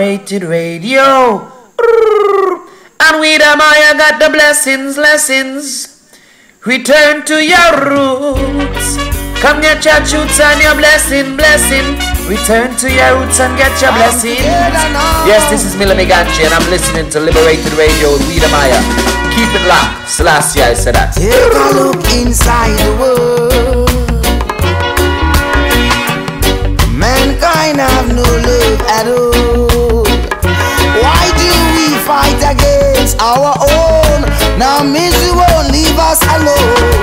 Liberated Radio. And we the Maya got the lessons. Return to your roots. Come get your truths and your blessing. Return to your roots and get your blessings. Yes, this is Mila Meganji and I'm listening to Liberated Radio with We the Maya. Keep it locked. Selassie, I said that. Take a look inside the world. Mankind have no love at all. Why do we fight against our own? Now misery won't leave us alone.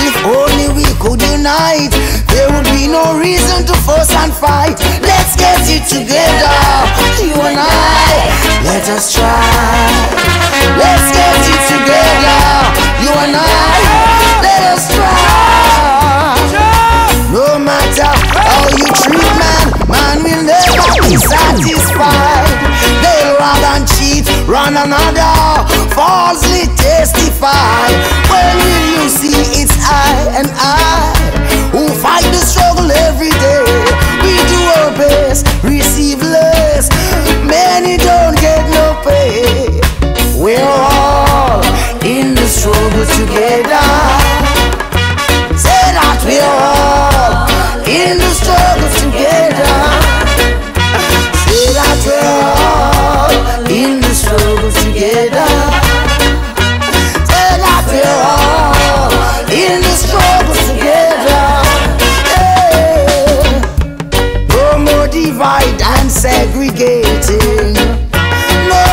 If only we could unite, there would be no reason to fuss and fight. Let's get it together, you and I. Let us try. Let's get it together, you and I. Let us try. No matter how you treat man will never be satisfied. They'll rather than cheat, run another, falsely testify. When will you see it's I and I who fight the struggle every day? We do our best, receive less. Many don't get no pay. We're all in the struggle together. Say that we're all in the struggle together. Say that we're all in the struggle together. Say that we're all in the struggle together. Hey. No more divide and segregating. No,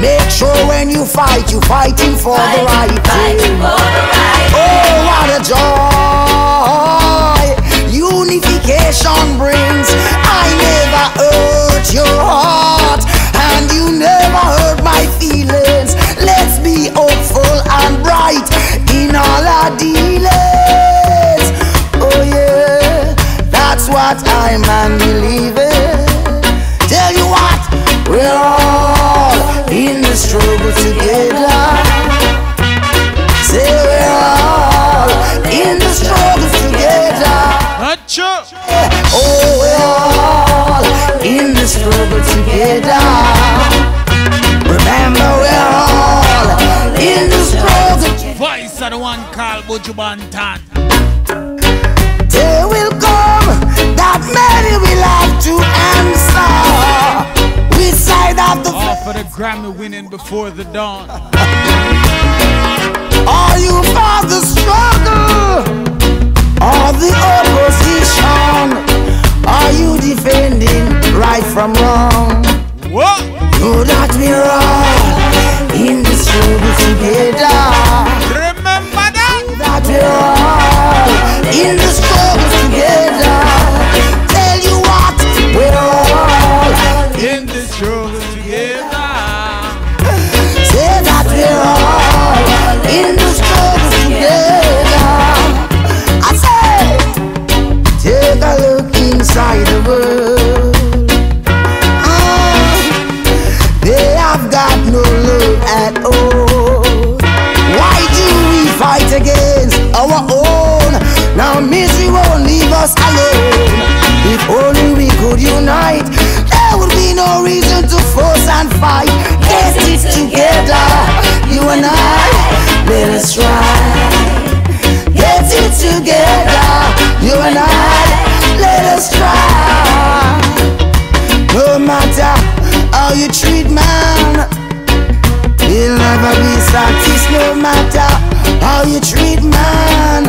make sure when you fight, you're fighting for the right thing. Oh, what a joy unification brings. I never hurt your heart, and you never hurt my feelings. Let's be hopeful and bright in all our dealings. Oh yeah, that's what I'm believing. Tell you what, we're all in the struggle together. Say we're all in the struggle together. Oh, we're all in the struggle together. Remember, we're all in the struggle. Voice of the one called Buju Banton. Day will come that many will have to answer. Which side of the all for the Grammy winning before the dawn. Are you for the struggle or the opposition? Are you defending right from wrong? What? Know that we're all in the struggle together. Remember that? That we're all in the struggle together. Tell you what, we're all in the struggle together. Say that we're all in the struggle together. I say, take a look inside the world. They have got no love at all. Why do we fight against our own? Now misery won't leave us alone. If only we could unite, there would be no reason to fuss and fight. Get it together, you and I. Let us try. Get it together, you and I. Let us try. No matter how you treat man, you'll never be satisfied. No matter how you treat man.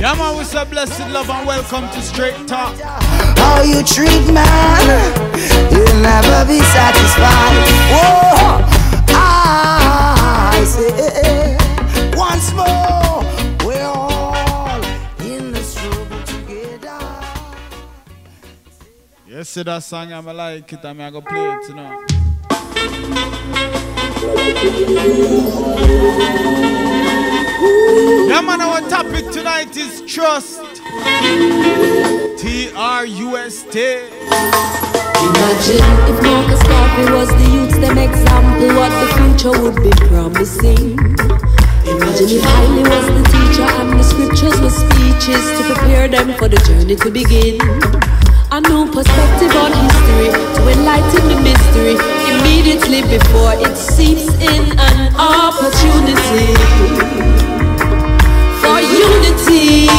Yeah man, we say blessed love and welcome to Straight Talk. How you treat man, you'll never be satisfied. Whoa, I say once more, we're all in the struggle together. Yes, see that song, I'm like it, I'm gonna play it, you know. Yeah man, our topic tonight is trust. T-R-U-S-T. Imagine if Marcus Garvey was the youth's them example, what the future would be promising. Imagine if Haile was the teacher and the scriptures were speeches to prepare them for the journey to begin. A new perspective on history to enlighten the mystery immediately before it seeps in. An opportunity for unity.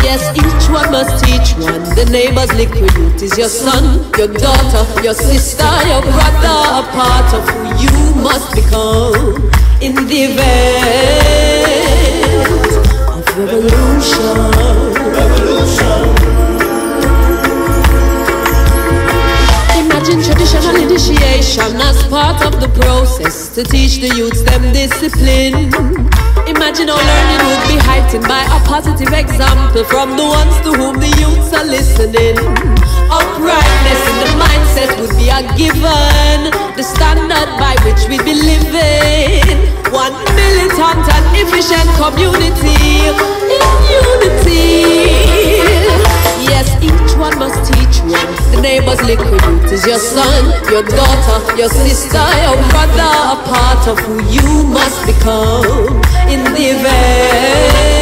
Yes, each one must teach one. The neighbor's liquid youth is your son, your daughter, your sister, your brother. A part of who you must become in the event of revolution. Imagine traditional initiation as part of the process to teach the youths them discipline. Imagine how learning would be heightened by a positive example from the ones to whom the youths are listening. Uprightness in the mindset would be a given, the standard by which we be living. One militant and efficient community in unity. Yes, each one must teach one. The neighbor's liquid youth is your son, your daughter, your sister, your brother. A part of who you must become in the event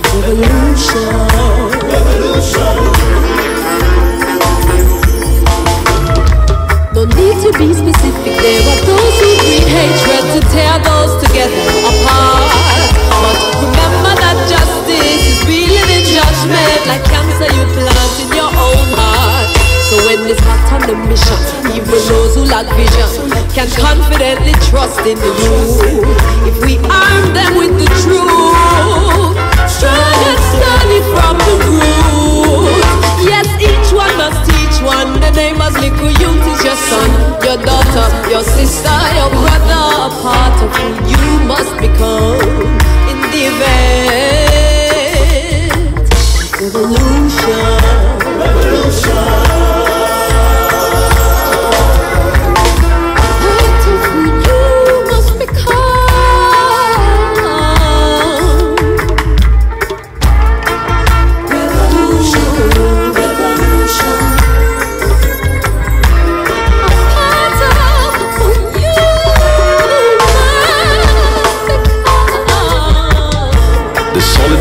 of revolution. No need to be specific. There are those who breed hatred to tear those together apart. But remember that justice is real in judgment, like cancer you plant in your own heart. So when it's hot on the mission, even those who lack vision can confidently trust in the youth. If we arm them with the truth, strong and sturdy from the root. Yes, each one must teach one. The neighbor's liquid youth is your son, your daughter, your sister, your brother. A part of who you must become in the event of revolution.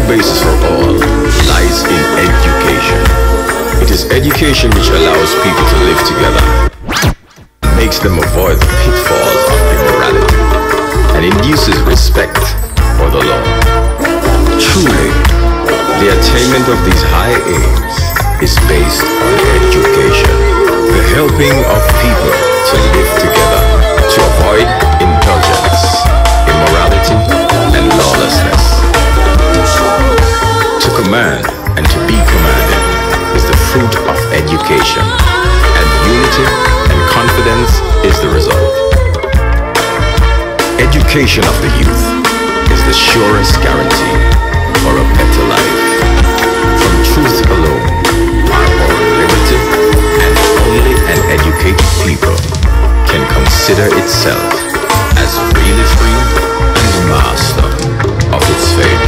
Basis for all lies in education. It is education which allows people to live together, makes them avoid the pitfalls of immorality, and induces respect for the law. Truly, the attainment of these high aims is based on education, the helping of people to live together, to avoid indulgence, immorality, and lawlessness. To command and to be commanded is the fruit of education, and unity and confidence is the result. Education of the youth is the surest guarantee for a better life. From truth alone are born liberty, and only an educated people can consider itself as really free and master of its fate.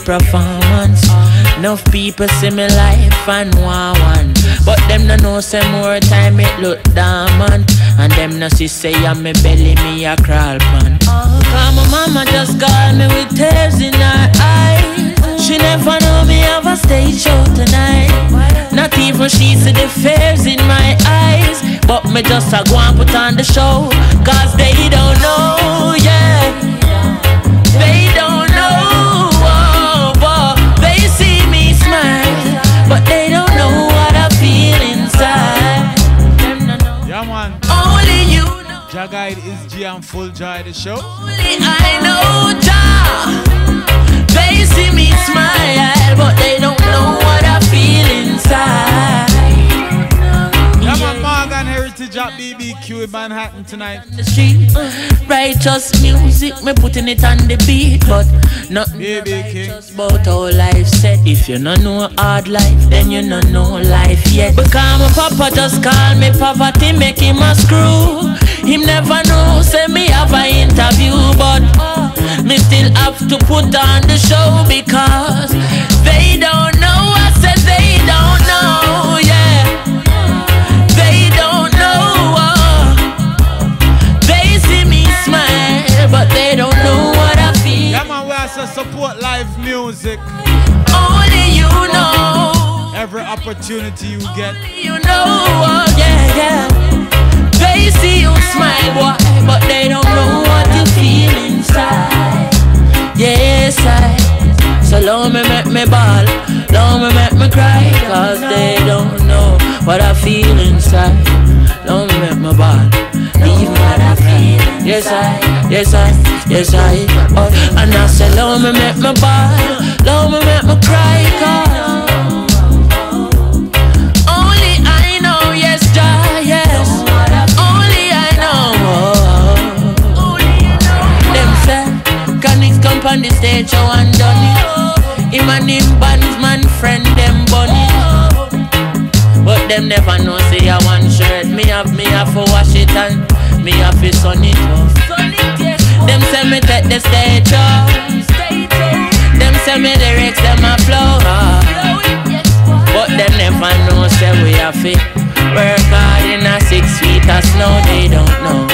Performance. Enough people see me life and want one, but them no know say more time it look dormant, and them no see say on me belly me a crawl pan. Cause my mama just called me with tears in her eyes. She never know me have a stage show tonight. Not even she see the fears in my eyes, but me just a go and put on the show. Cause they don't know, yeah. They don't know. They see me smile, but they don't know what I feel is G and Full Joy the show. Only I know Jah. They see me smile, but they don't know what I feel inside. Yeah, man, Morgan Heritage at BBQ in Manhattan tonight. The street, righteous music, me putting it on the beat, but nothing righteous about our life set. If you don't know hard life, then you don't know life yet. Because my papa just call me poverty, make him a screw. Him never know, say me have an interview, but me still have to put on the show because they don't know. I said they don't know, yeah. They don't know. They see me smile, but they don't know what I feel. Yeah, man, we also support live music. Only you know. Every opportunity you get. Only you know, yeah, yeah. They see you smile, boy, but they don't know what you feel inside. Yes, I. So long me make me ball, long me make me cry, cause they don't know what I feel inside. Long me make me ball, leave me what I feel. Yes, I, yes, I, yes, I. Oh, and I say long me make me ball, long me make me cry, cause only I know, yes, Jah, yes. Only I know. Them say, Canics come on the stage, show and done it. Him and him bandsman friend, them bunny. But them never know, say I one shirt. Me have to wash it and me have to sun it off. Them say me take the stage off. Them say me lyrics, them a flow. But them never know, say we have to work hard in a 6 feet of snow. They don't know.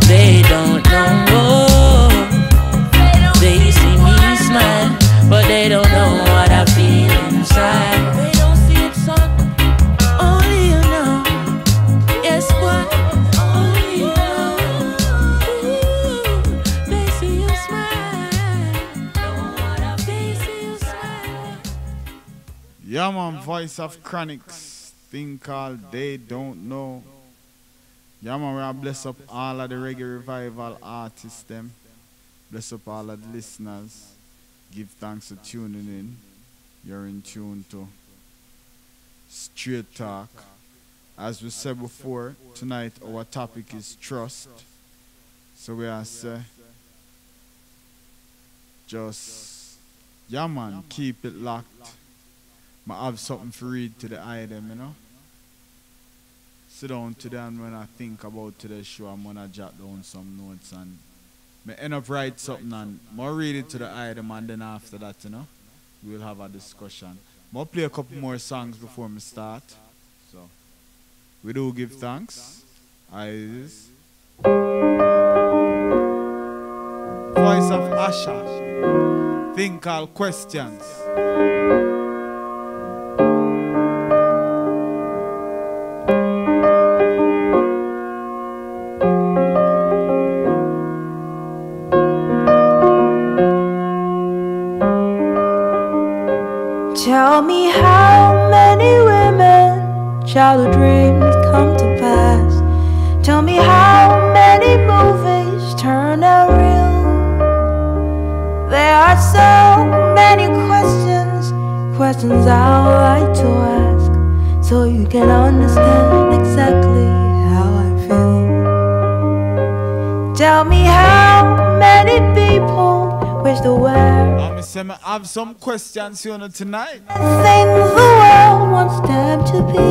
They don't know. They see me smile, but they don't know what I feel inside. They don't see it, son. Only you know. Yes, boy. Only you know. They see you smile. Don't what I feel. They see you smile. Yeah, man, Voice of Chronics, thing called They Don't Know. Yeah, man, we are bless up all of the reggae revival artists, them. Bless up all of the listeners. Give thanks for tuning in. You're in tune to Straight Talk. As we said before, tonight our topic is trust. So we are say, just, yeah, man, keep it locked. I have something to read to the item, you know. Sit down today, and when I think about today's show, I'm gonna jot down some notes and I end up write something and more read it to the item, and then after that, you know, we'll have a discussion. I'll play a couple more songs before we start. So we do give thanks. Eyes. Voice of Asha. Thing called Questions. Tell me how many women childhood dreams come to pass. Tell me how many movies turn out real. There are so many questions I like to ask, so you can understand exactly how I feel. Tell me how many people wish the world I have some questions you know tonight. Things the world wants them to be.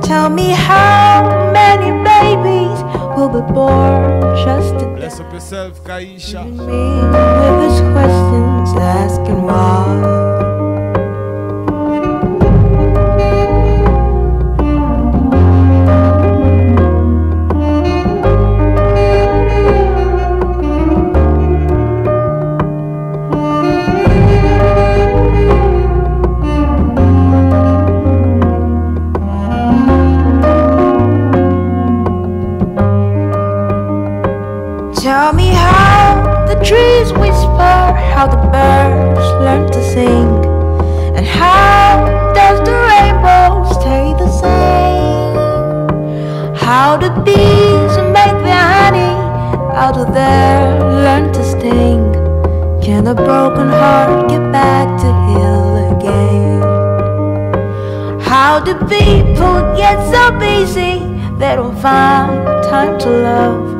Tell me how many babies will be born just to bless up yourself, Kaisha. me with his questions asking why. Tell me how the trees whisper, how the birds learn to sing, and how does the rainbow stay the same? bees make their honey, how do they learn to sting? Can a broken heart get back to heal again? How do people get so busy they don't find time to love?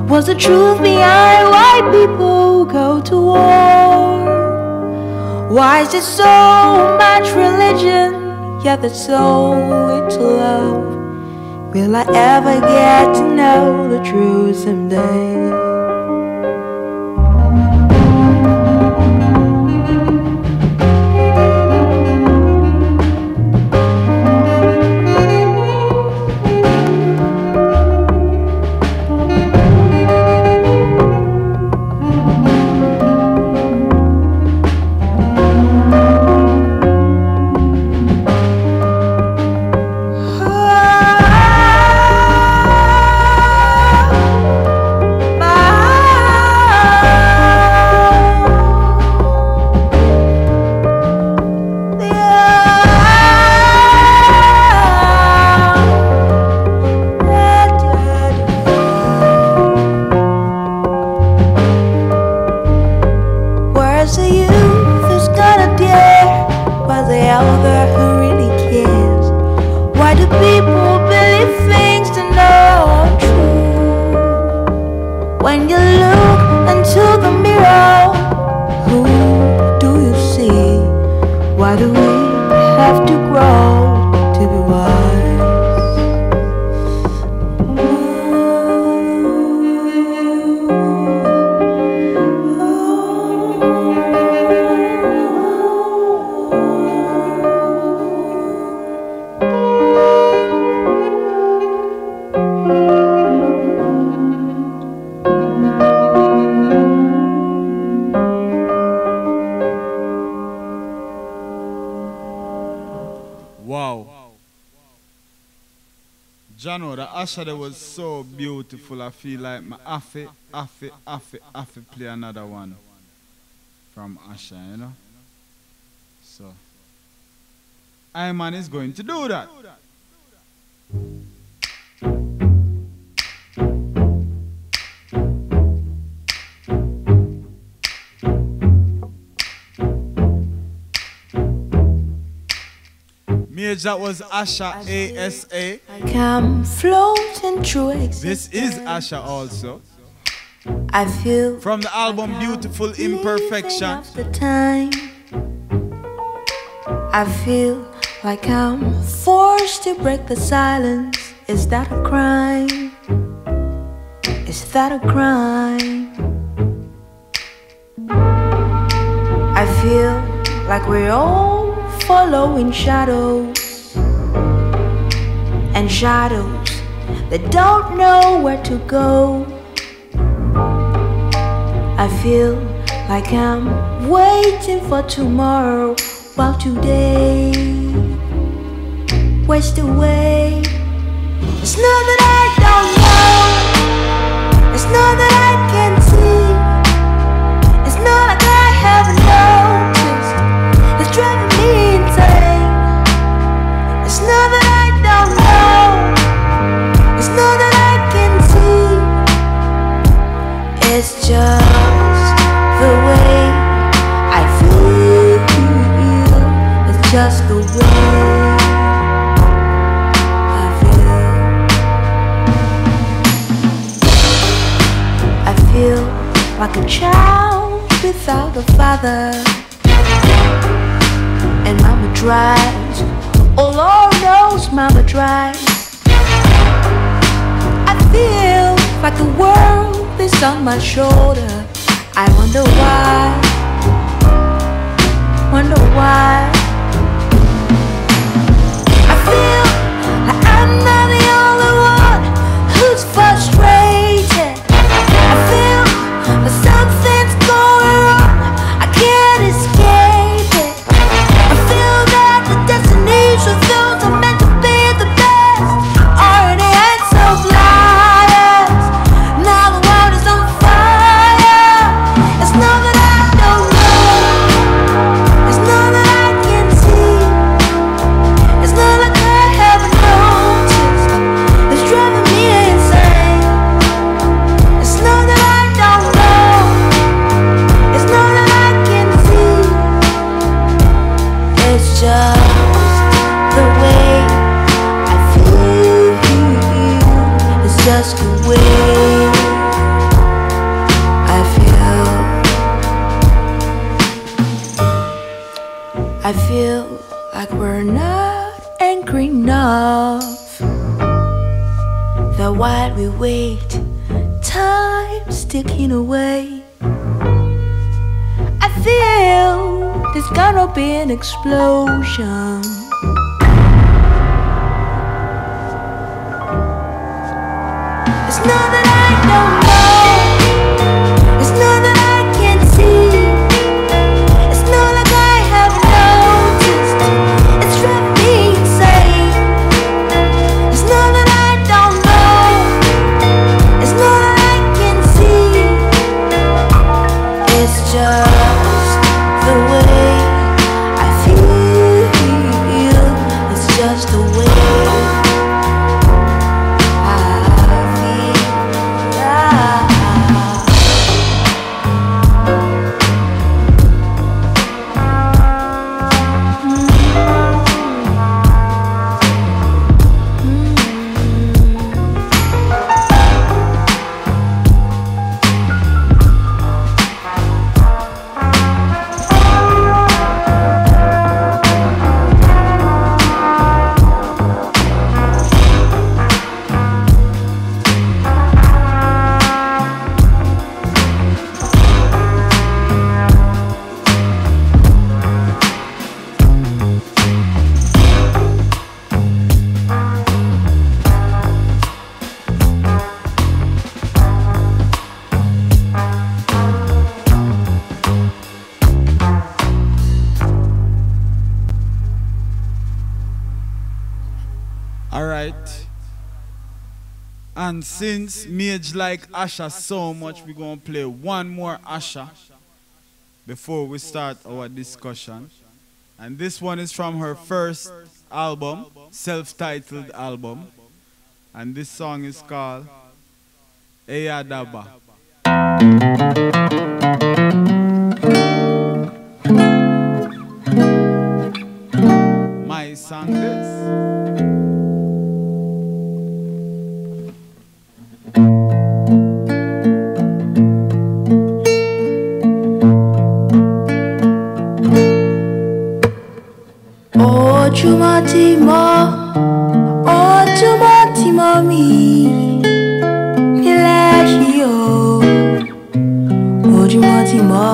What's the truth behind why people go to war? Why is there so much religion, yet there's so little love? Will I ever get to know the truth someday? That was so beautiful. I feel like my Afi play another one from Asha, you know. So Iman is going to do that. That was Asha ASA. I'm floating through existence. This is Asha also. I feel from the album Beautiful Imperfection. The time I feel like I'm forced to break the silence. Is that a crime? Is that a crime? I feel like we're all following shadows. And shadows that don't know where to go. I feel like I'm waiting for tomorrow, while today wastes away. It's not that I don't know, it's not that I can't see, it's not like I haven't noticed, it's driving me insane. It's not that I don't know, it's not that I can see, it's just the way I feel. It's just the way I feel. I feel like a child without a father, and mama drives. Oh Lord knows mama drives. I feel like the world is on my shoulder. I wonder why, wonder why. I feel like I'm not the only one who's frustrated. I feel like something's going wrong, I can't escape it. I feel that the destinies of those are meant to be the best are in the hands of liars. Now the world is on fire. It's not that I don't know, it's not that I can't I feel like we're not angry enough. That while we wait, time's ticking away. I feel there's gonna be an explosion. It's not that I don't know, it's not that I can't see, it's not like I haven't noticed, it's driving me insane. It's not that I don't know, it's not that I can see, it's just the way I feel, it's just the way And since Mage like Asha so much, we're going to play one more Asha before we start our discussion. And this one is from her first album, self-titled album. And this song is called Eyadaba. My song this. Ojumatimo mi ilehio. Ojumatimo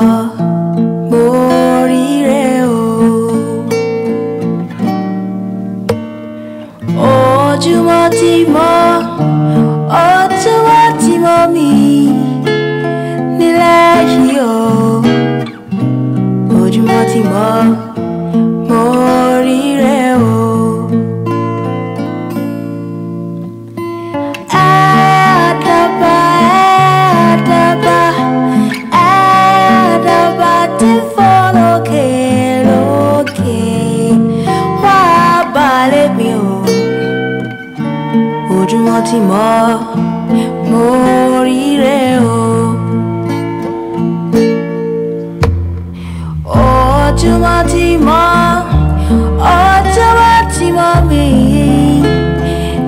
morireo. Ojumatimo mi ilehio. Ojumatimo morireo. Ojumatimo morireo. Ojumatimo mi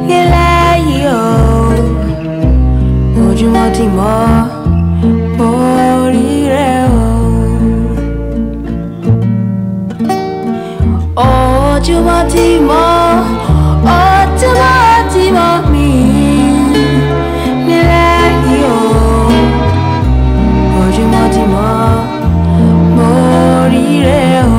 nileyo. Ojumatimo morireo. Ojumatimo mi nileyo. Ojumatimo morireo.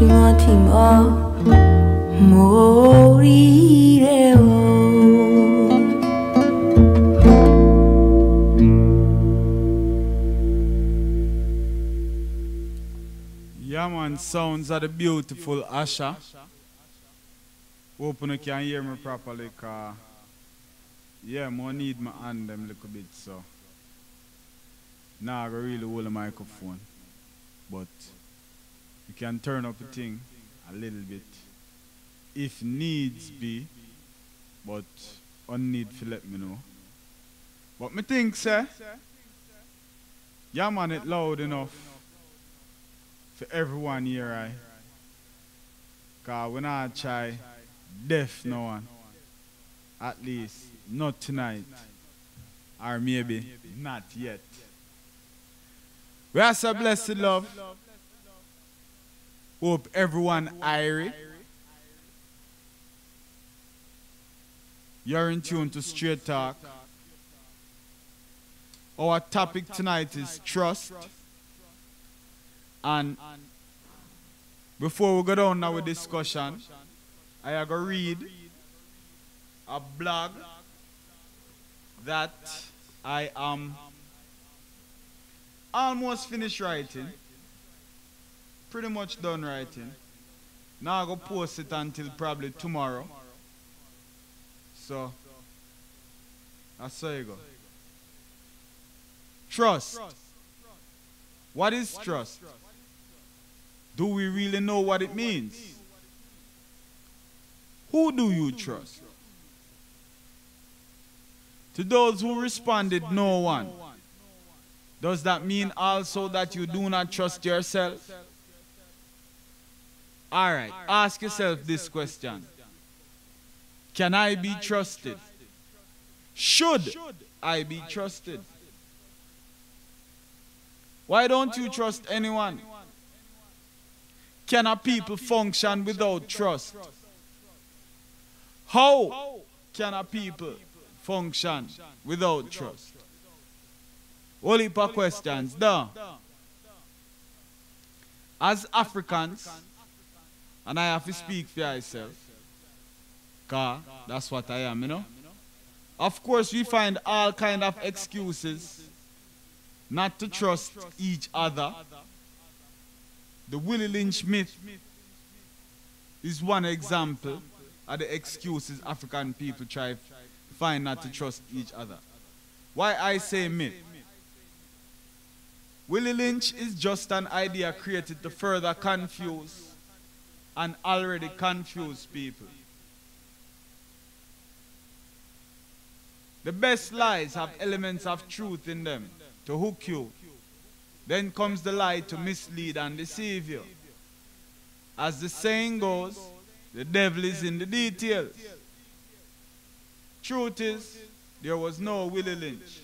ultima moriremo. Yeah, man, sounds of the beautiful Asha. Hope you can hear me properly, cause yeah, I need my hand them a little bit, so now I really hold the microphone. But you can turn up the thing a little bit if needs be, but on need to let me know. But me think, sir, yeah, man, it loud enough for everyone here, right? Cause when I try, deaf no one. At least not tonight. Or maybe not yet. We are so blessed, love. Hope everyone airy. You're in tune to Straight Talk. Our topic tonight is trust. And before we go down now with discussion, I am going to read a blog that I am almost finished writing. Pretty much done writing. Now I'm going to post it until probably tomorrow. So, that's how you go. Trust. What is trust? Do we really know what it means? Who do you trust? To those who responded, no one. Does that mean also that you do not trust yourself? Alright, ask yourself this question. Can I be trusted? Should I be trusted? Why don't you trust anyone? Can a people function without trust? How can a people function without trust? Whole heap of questions. Duh. As Africans, and I have to speak for myself, because that's what I am, you know. Of course, we find all kind of excuses not to trust each other. The Willie Lynch myth is one example of the excuses African people try to find not to trust each other. Why I say myth? Willie Lynch is just an idea created to further confuse and already confused people. The best lies have elements of truth in them to hook you. Then comes the lie to mislead and deceive you. As the saying goes, the devil is in the details. Truth is, there was no Willie Lynch,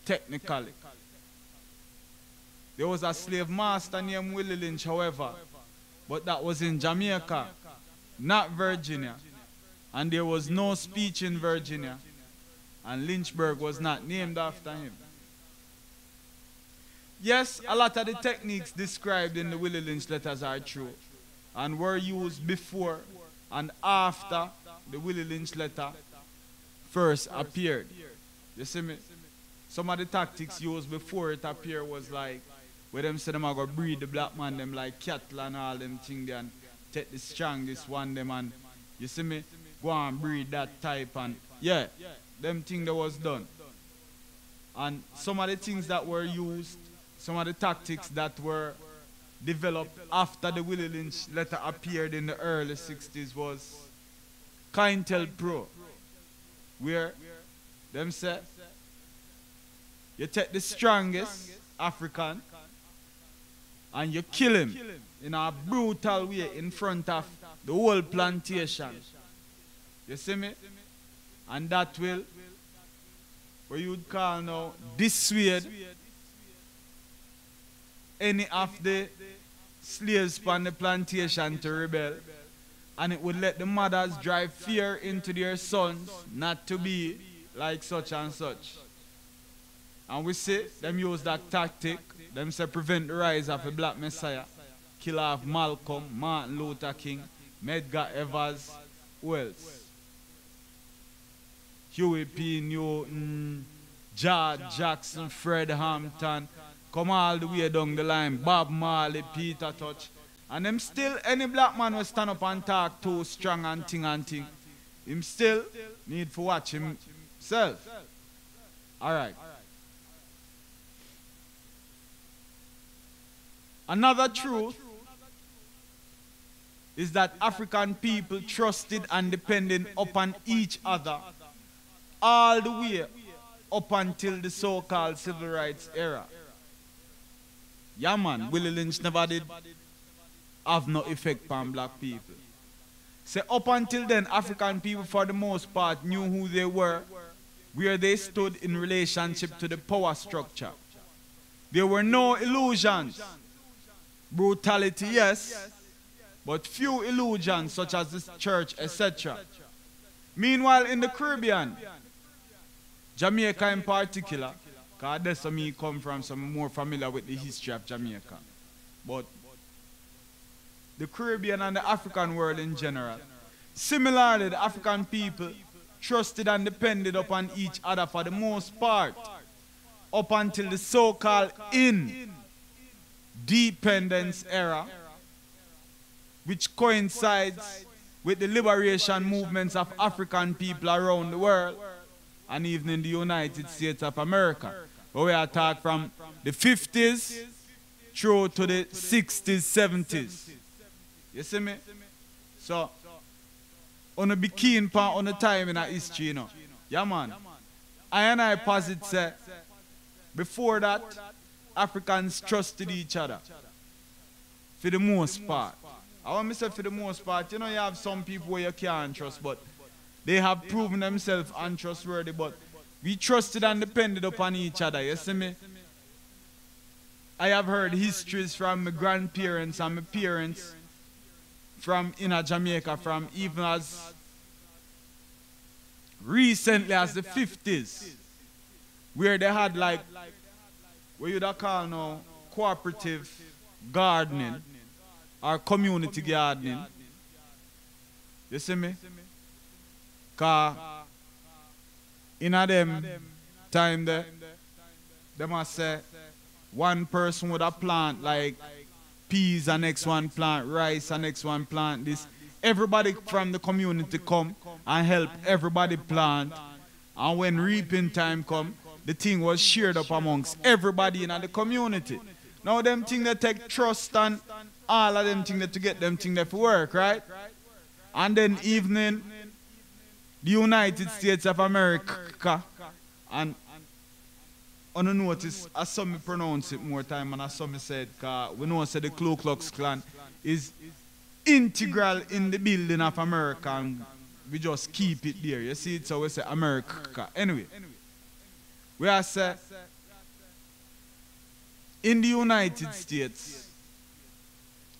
technically. There was a slave master named Willie Lynch, however, but that was in Jamaica, not Virginia. And there was no speech in Virginia, and Lynchburg was not named after him. Yes, a lot of the techniques described in the Willie Lynch letters are true and were used before and after the Willie Lynch letter first appeared. You see me? Some of the tactics used before it appeared was like, where them say them are going to breed the black man, them like cattle and all them things, and take the strongest one, them, and you see me? Go and breed that type, and yeah, them things that was done. And some of the things that were used, some of the tactics that were developed after the Willie Lynch letter appeared in the early 60s was Cointel Pro, where them say you take the strongest African and you kill him in a brutal way in front of the whole plantation. You see me? And that will, what you would call now, dissuade any of the slaves on the plantation to rebel. And it would let the mothers drive fear into their sons not to be like such and such. And we see them use that tactic, them say prevent the rise of a black messiah. kill off Malcolm, Martin Luther King, Medgar Evers, who else? Huey P. Newton, George Jackson, Fred Hampton, come all the way down the line, Bob Marley, Peter Touch. And them still, any black man will stand up and talk too strong and ting, him still need to watch himself. Alright. Another truth is that African people trusted and depended upon each other all the way up until the so-called civil rights era. Yeah man, Willie Lynch never did have no effect on black people. So up until then, African people for the most part knew who they were, where they stood in relationship to the power structure. There were no illusions. Brutality, yes, but few illusions such as the church, etc. Meanwhile, in the Caribbean, Jamaica in particular, because that's where me come from, so I'm more familiar with the history of Jamaica. But the Caribbean and the African world in general, similarly, the African people trusted and depended upon each other for the most part, up until the so-called independence era, which coincides with the liberation movements of African people around the world, and even in the United States of America, where we are talking from the 50s through to the 60s, 70s. You see me? So, on a be keen on the time in our history, you know. Yeah, man. I posit say, before that, Africans trusted each other. For the most part. I want to say for the most part, you know, you have some people where you can't trust, but they have proven themselves untrustworthy, but we trusted and depended upon each other, you see me? I have heard histories from my grandparents and my parents from inner Jamaica, from even as recently as the 50s, where they had like, what you'd call now, cooperative gardening or community gardening. You see me? Because in a them time there, they must say one person would have plant like peas and next one plant rice and next one plant this. Everybody from the community come and help everybody plant. And when reaping time come, the thing was shared up amongst everybody in the community. Now them things that take trust and all of them things that to get them things that for work, right? And then evening, the United States of America, and on a notice, I saw me pronounce it more time and I saw me said, because we know the Ku Klux Klan is integral in the building of America and we just keep it there. You see it, so we say America. Anyway, we are say, in the United States,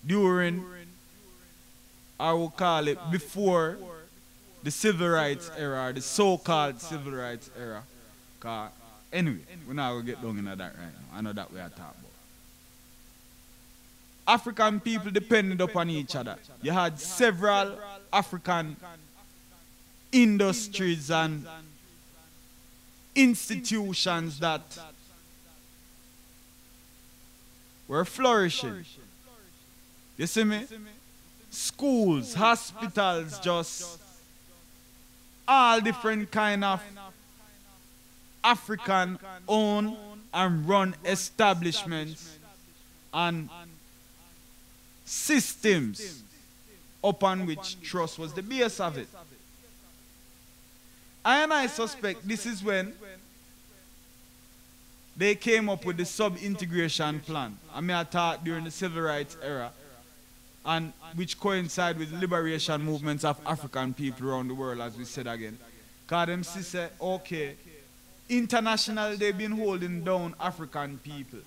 during, I will call it before the civil rights era, the so-called civil rights era. Anyway, we're not going to get down into that right now. I know that we are talking about. African people depended upon each other. You had several African industries and institutions that were flourishing. You see me? Schools, hospitals, just all different kind of African owned and run establishments and systems upon which trust was the base of it. I suspect this is when they came up with the sub-integration plan. I mean, I thought during the civil rights era, and which coincide with the liberation movements of African people around the world, as we said again. Because them say, okay, internationally they've been holding down African people.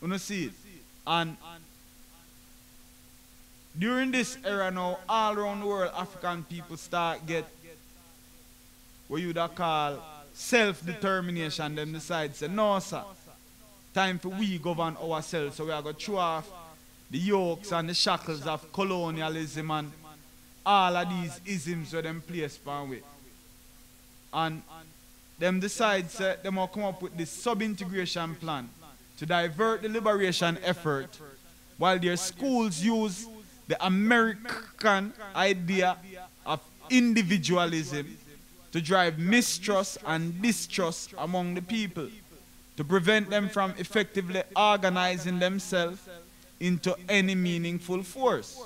You know, see it? And during this era now, all around the world, African people start get what you'd call self-determination. Them decide, say, no, sir, time for we govern ourselves, so we are going to throw off the yokes and the shackles of colonialism and all of these isms where them place upon with. And them decide that they will come up with this sub-integration plan to divert the liberation effort while their schools use the American idea of individualism to drive mistrust and distrust among the people, to prevent them from effectively organizing themselves into any meaningful force.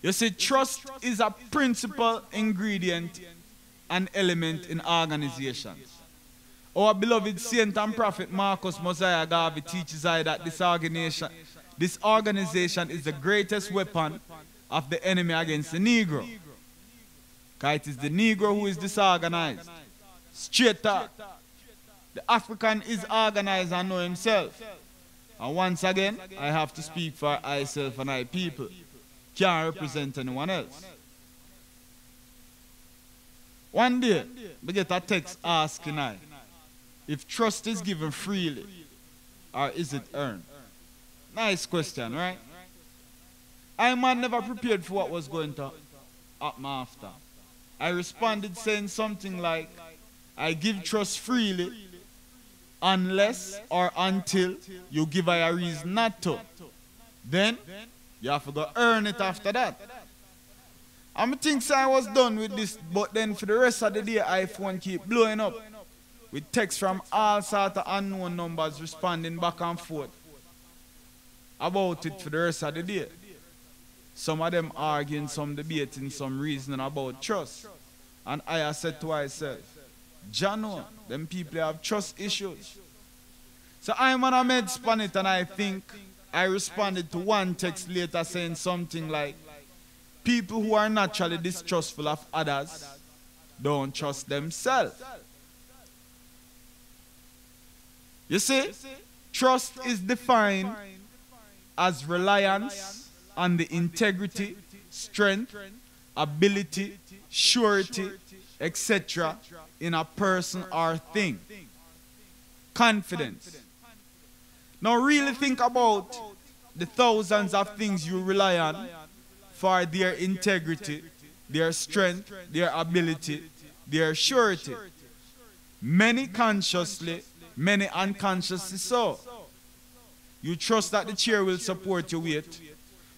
You see, trust is a principal ingredient and element in organizations. Our beloved saint and prophet Marcus Mosiah Garvey teaches us that this organization is the greatest weapon of the enemy against the Negro. Because it is the Negro who is disorganized. Straight up. The African is organized and know himself. And once again, I have to speak for myself and I people. Can't represent anyone else. One day, we get a text asking I, if trust is given freely, or is it earned? Nice question, right? I man never prepared for what was going to happen after. I responded saying something like, I give trust freely unless or until you give I a reason not to. Then, you have to go earn it after that. I think I was done with this, but then for the rest of the day, iPhone keep blowing up with texts from all sorts of unknown numbers responding back and forth about it for the rest of the day. Some of them arguing, some debating, some reasoning about trust. And I said to myself, Jano, them people have trust issues. So I'm on a med span it, and I think I responded to one text later saying something like, people who are naturally distrustful of others don't trust themselves. You see, trust is defined as reliance on the integrity, strength, ability, surety, etc. in a person or thing. Confidence. Now really think about the thousands of things you rely on for their integrity, their strength, their ability, their surety. Many consciously, many unconsciously so. You trust that the chair will support your weight.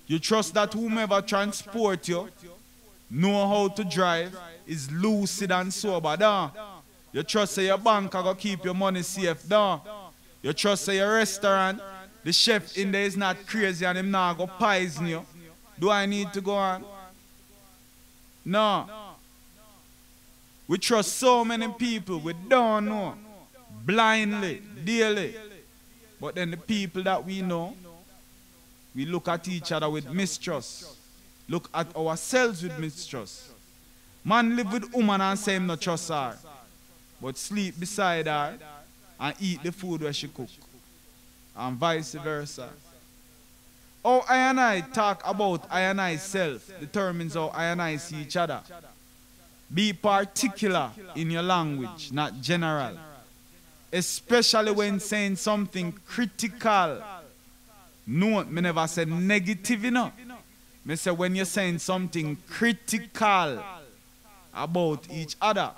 You trust that whomever transport you know how to drive, is lucid and sober. Down. You trust that your bank will keep your money safe. Down. You trust that your restaurant, the chef in there is not crazy and him not go poison you. Do I need to go on? No. We trust so many people we don't know. Blindly, daily. But then the people that we know, we look at each other with mistrust. Look at ourselves with mistrust. Man live with woman and say him no trust her. But sleep beside her and eat the food where she cook. And vice versa. How I and I talk about I and I self determines how I and I see each other. Be particular in your language, not general. Especially when saying something critical. No, me never say negative, you know. Me say when you're saying something critical about each other.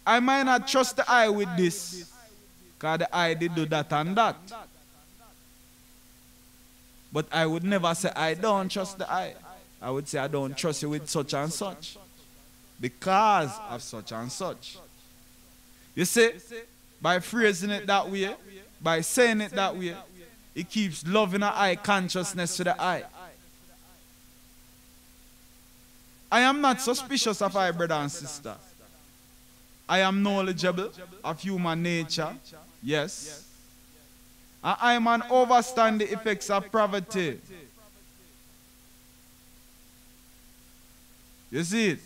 I might not trust the eye with this, because the eye did do that and that. But I would never say I don't trust the eye. I would say I don't trust you with such and such, because of such and such. You see, by phrasing it that way, by saying it that way, it keeps loving our eye consciousness to the eye. I am not suspicious of our brother and sister. I am knowledgeable of human nature, yes. And I man overstand the effects of poverty. You see it?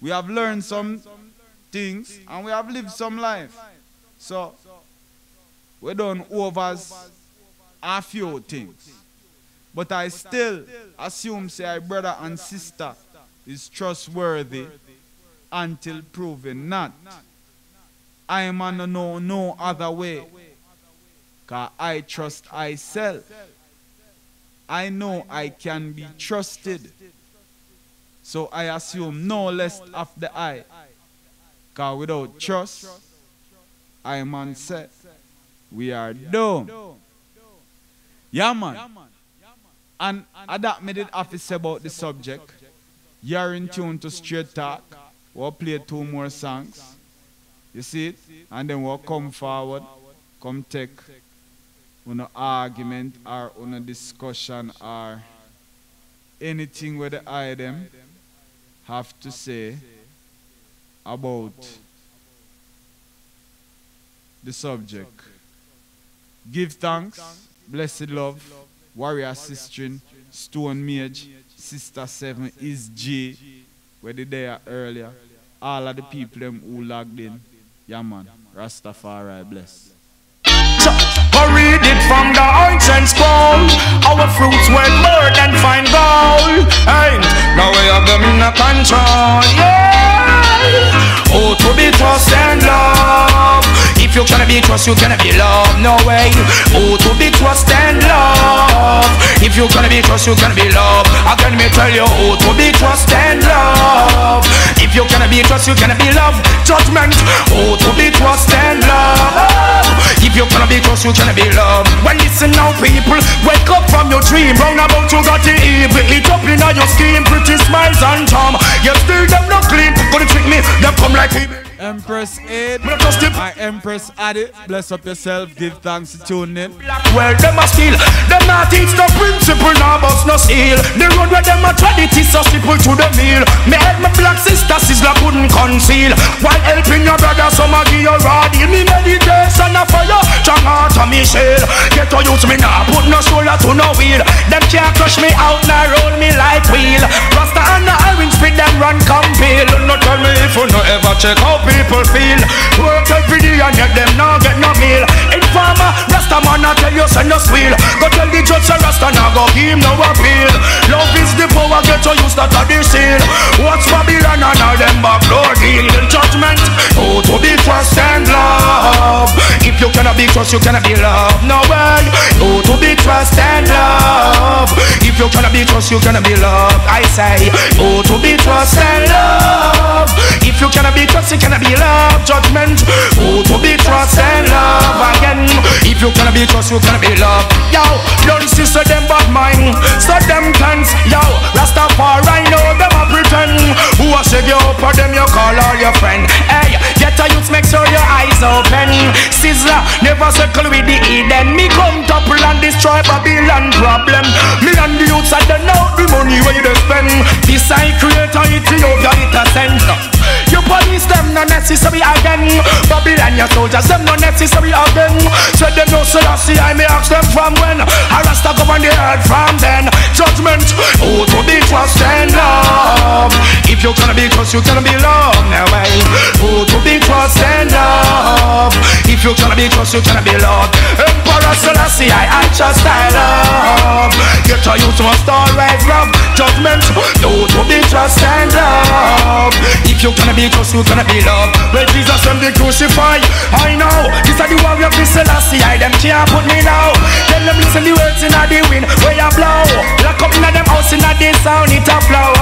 We have learned some things and we have lived some life. So, we don't over a few things. But I still assume say our brother and sister is trustworthy until proven not. I am on no other way. 'Cause I trust I sell. I know I can be trusted. So I assume no less of the I. 'Cause without trust, I man said, we are done. Yeah, man. And that made it office about the subject. You're in tune to Straight Talk. We'll play 2 more songs. You see it? And then we'll come forward, come take an argument or a discussion or anything where the item have to say about the subject. Give thanks, blessed love, warrior sistering, stone mage, sister 7 is G, where they there earlier. All of the people them who logged in. Yeah man, Rastafari bless. I read it from the ancient scroll. Our fruits worth more than fine gold. Hey, now we have them in a control. Yeah. Oh, to be trust and love. If you cannot be trust, you cannot be loved. No way. Oh, to be trust and love. If you cannot be trust, you cannot be loved. Again, me tell you, oh, to be trust and love. If you cannot be trust, you cannot be loved. Judgment. Oh, to be trust and love. If you cannot be trust, you cannot be loved. Well, listen now, people. Wake up from your dream. Round about you got the evil. It up in your scheme. Pretty smiles and charm. You still them not clean. Gonna trick me. Them come like me. Empress Aid, my Empress Addy, bless up yourself, give thanks to tune in. Well, them a steal, them not teach the principle, now bust no seal. The road where them a tread it is so simple to the meal. Me help my black sister, sizzler couldn't conceal. While helping your brother, some a give you raw deal. Me meditation a fire, strong heart a me shell. Get to use me now, put no shoulder to no wheel. Them can't crush me out, now roll me like wheel. Rasta and the orange spit them run compel. No tell me if you no ever check out people feel. Work every day and yet them now get no meal. Informer, Rasta man I tell you send us wheel. Go tell the judge say Rasta now go give him no appeal. Love is the power, get to use that of the seal. Watch Babylon and all them backdoor deal. Judgment, oh to be trust and love. If you cannot be trust, you cannot be loved. No way, oh to be trust and love. If you cannot be trust, you cannot be loved. I say, oh to be trust and love. If you cannot be trust, you cannot be loved. Judgment, oh to be trust and love again. If you cannot be trust, you cannot be loved. Yo, don't see so them bad mind, so them cans. Yo, Rastafari know them a pretend. Who a shake you up or them you call all your friend. Hey, get a youth, make sure your eyes open. Sizzler, never circle with the Eden. Me come topple and destroy Babylon problem. Me and the youths are done out the money where you spend. This I create a Ethiopia, it a send. You police them no necessary again. Babylon your soldiers them no necessary again. Said them no Selassie, I may ask them from when. I Rasta govern the earth from then. Judgment, oh to be trust and love. If you cannot be trust, you cannot be loved. No way, oh to be trust and love. If you cannot be trust, you cannot be loved. Emperor Selassie, I trust, I love. Get your youth must always love. Judgment, oh to be trust and love. If you cannot be trust, you cannot be loved. When Jesus them they crucify, I know this are the warrior of Selassie. I them can't put me now. Tell them listen the words in the wind where you blow. Lock up in them house in the sound it a flow.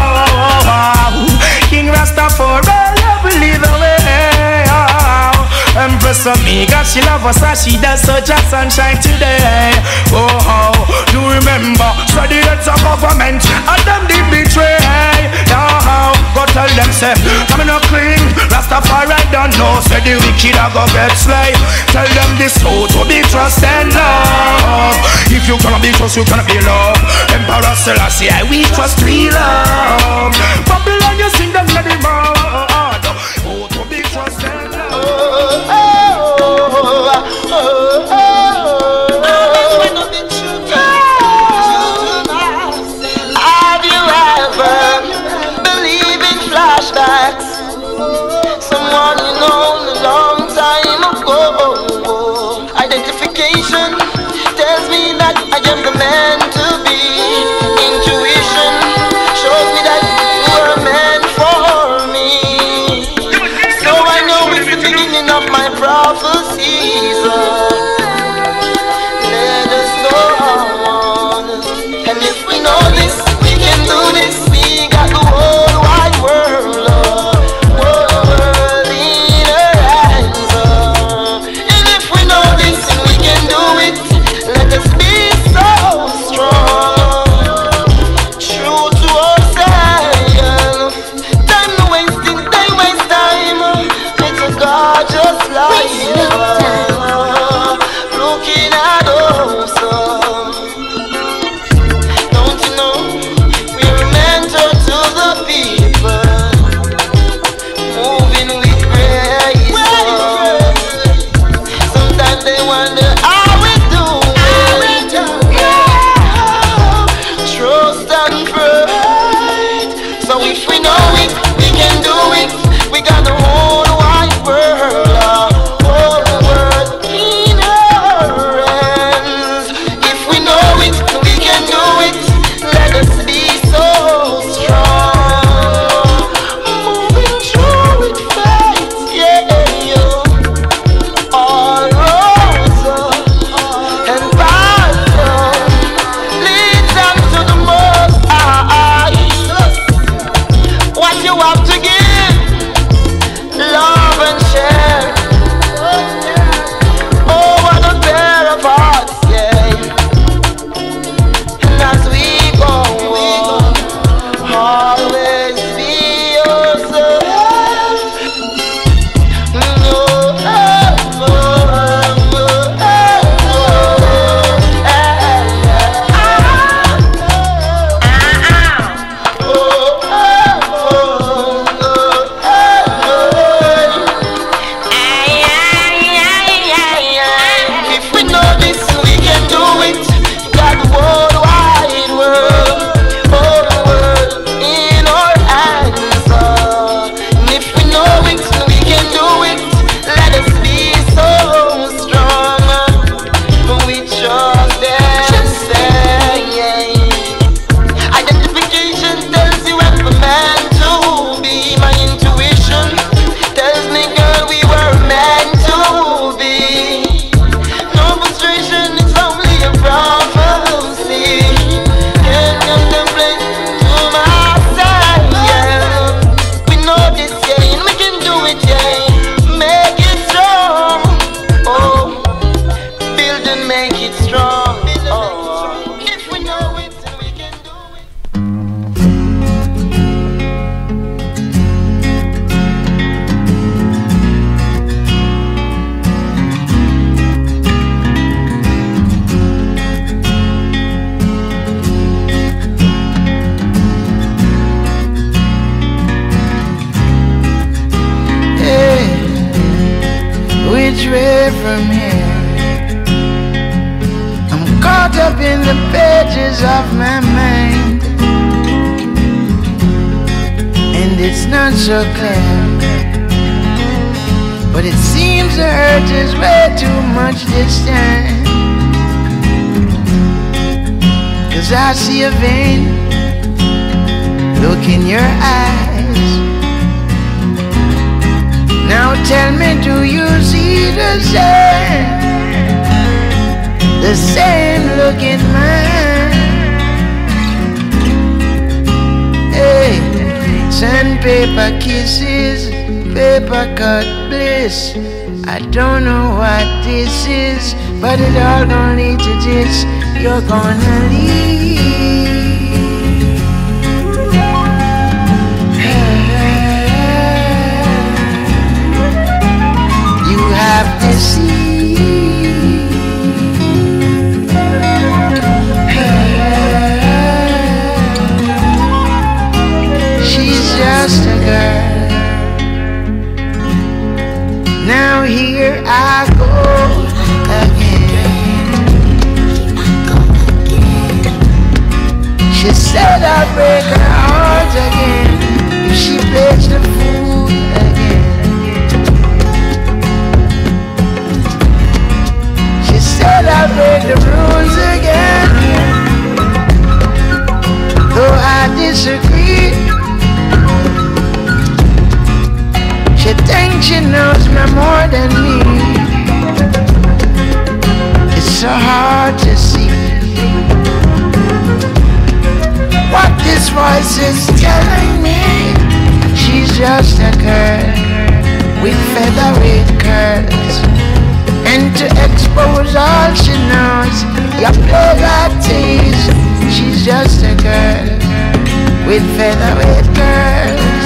King Rastafari, I believe the way. Empress Omega, she love us as she does so just sunshine today. Oh, do remember, so the heads of government and them did betray. Now, go tell them say, I'm not clean, Rastafari don't know, say the wicked are go get slay. Tell them this, so to be trust and love. If you cannot be trust, you cannot be loved. Emperor Selassie, we trust, we love. Babylon, you sing them let him out. Oh, to be trust and love. Have you ever believed in flashbacks? Someone you know a long time ago. Identification tells me that I am the man to be. Intuition shows me that you are meant for me. So I know it's the beginning of my prophecies. from here. I'm caught up in the pages of my mind, and it's not so clear, but it seems the hurt is way too much this time. 'Cause I see a vain look in your eyes. Now tell me, do you see the same look in mine? Hey, sandpaper kisses, paper cut bliss. I don't know what this is, but it all gonna lead to this. You're gonna leave. You have to see. She's just a girl. Now here I go again. She said I'd break her heart again if she plays the fool again. She said I'd break the rules again. Though I disagree, she thinks she knows me more than me. It's so hard to see what this voice is telling me. She's just a girl with featherweight curls, and to expose all she knows, you play like tease. She's just a girl with featherweight curls,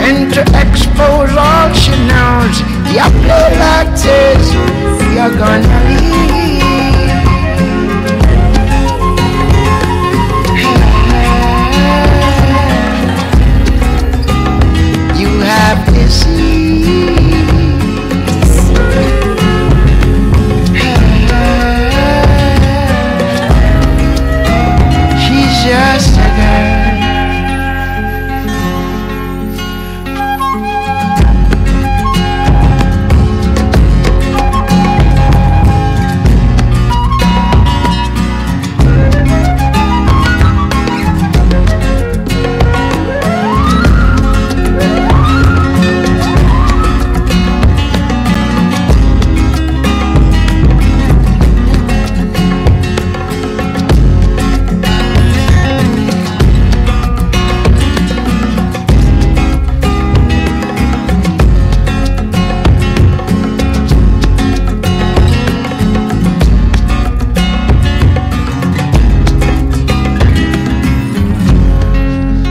and to expose all she knows, you play like tease. You're gonna leave. You have to see. She's just a girl.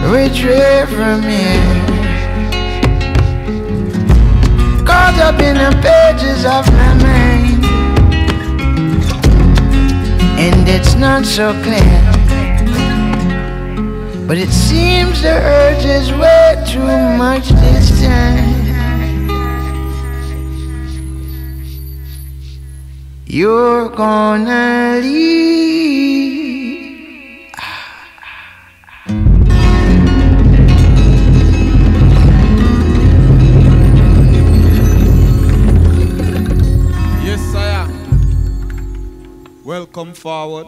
Retreat from here, caught up in the pages of my mind, and it's not so clear, but it seems the urge is way too much this time. You're gonna leave. Welcome forward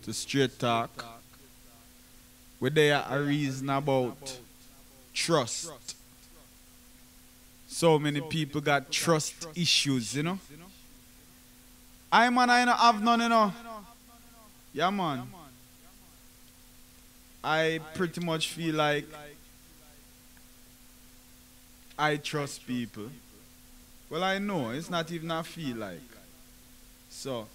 to Straight Talk, where there are a reason about trust. So many people got trust issues, you know. I don't have none, you know. Yeah, man. I pretty much feel like I trust people. Well, I know, it's not even a feel like. So,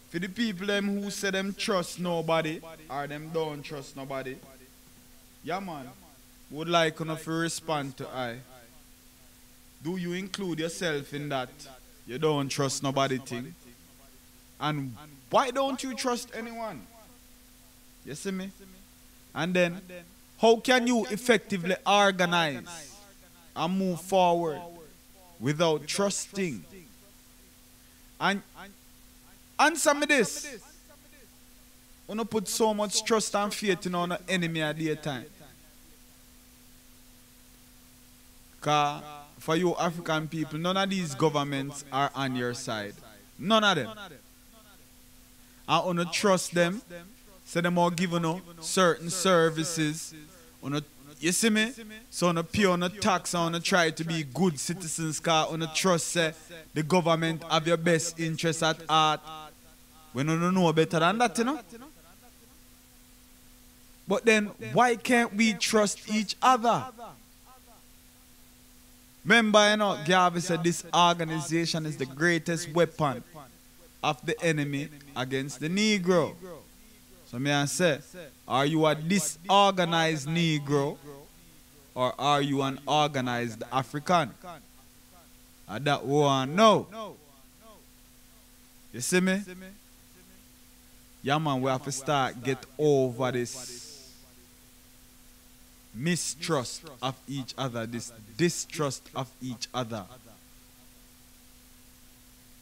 for the people them who say them trust nobody, or them don't trust nobody, yeah man, would like enough to respond to I. Do you include yourself in that you don't trust nobody thing? And why don't you trust anyone? You see me? And then, how can you effectively organize and move forward without trusting. And answer me this. We don't put so much trust and faith in our enemy at the time. Because for you African people, none of these governments are on your side. None of them. And you don't trust them. So them all giving you certain services. You see me? So you pay on a tax and you try to be good citizens because you trust the government have your best interest at heart. When you don't know better than that, you know? But then, why can't we trust each other? Remember, you know, Garvey said this organization is the greatest weapon of the enemy against the Negro. So may I say, are you a disorganized Negro or are you an organized African? And that one, no. You see me? Yeah, man, we have to start get over this mistrust of each other, this distrust of each other.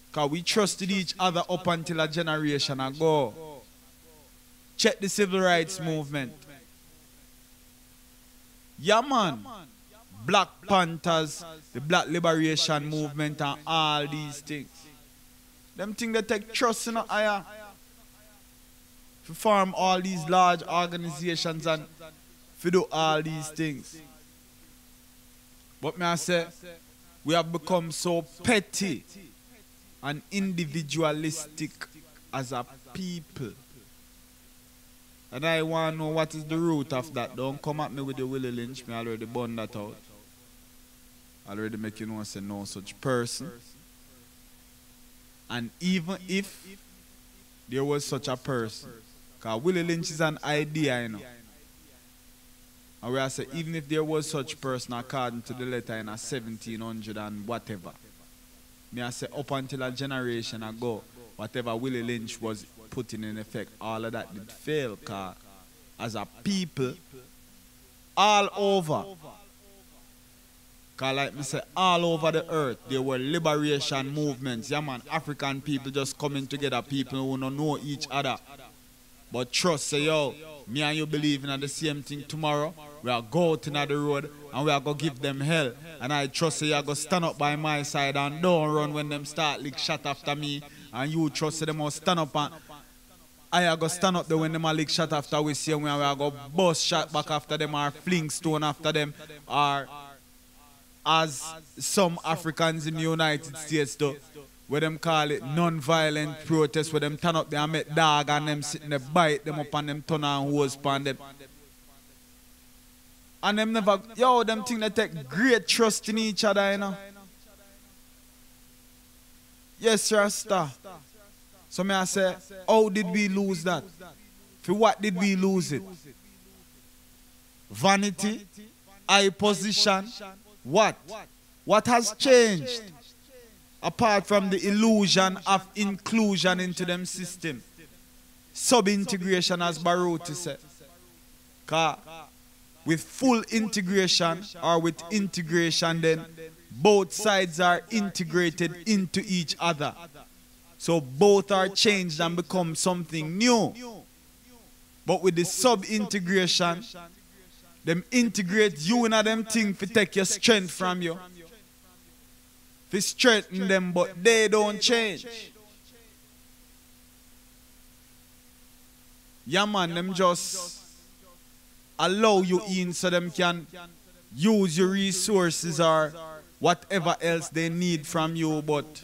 Because we trusted each other up until a generation ago. Check the civil rights movement. Yeah, man. Black Panthers, the Black Liberation Movement, and all these things. Them things that take trust in higher. To form all these large organizations and to do all these things. But may I say, we have become so petty and individualistic as a people. And I want to know what is the root of that. Don't come at me with the Willie Lynch. Me already burned that out. Already make you know say no such person. And even if there was such a person, because Willie Lynch is an idea, you know. And we are say, even if there was such person according to the letter in a 1700 and whatever, me I say up until a generation ago, whatever Willie Lynch was putting in effect, all of that did fail, because as a people, all over, because like me say, all over the earth, there were liberation movements. Yeah man, African people just coming together, people who don't know each other. But trust, say yo, me and you believe in the same thing tomorrow. We are go out in the road and we are going to give them hell. And I trust say you are going to stand up by my side and don't run when them start lick shot after me. And you trust say them will stand up and I are going to stand up there when them are lick shot after we see and we are going to bust shot back after them or fling stone after them. Or as some Africans in the United States do, where them call it non-violent protest, where them turn up there and make dog and them sitting there bite them up and them turn and hose upon them. And them never, yo, them think they take great trust in each other, you know. Yes, Rasta. So may I say, how did we lose that? For what did we lose it? Vanity? High position? What? What has changed? Apart from the illusion of inclusion into them system. Sub-integration, as Baruti said. Because with full integration or with integration, then both sides are integrated into each other. So both are changed and become something new. But with the sub-integration, them integrate you in them thing to take your strength from you. To strengthen them, but they don't change. Yeah man, them just allow you in so them can use your resources or whatever else they need from you, but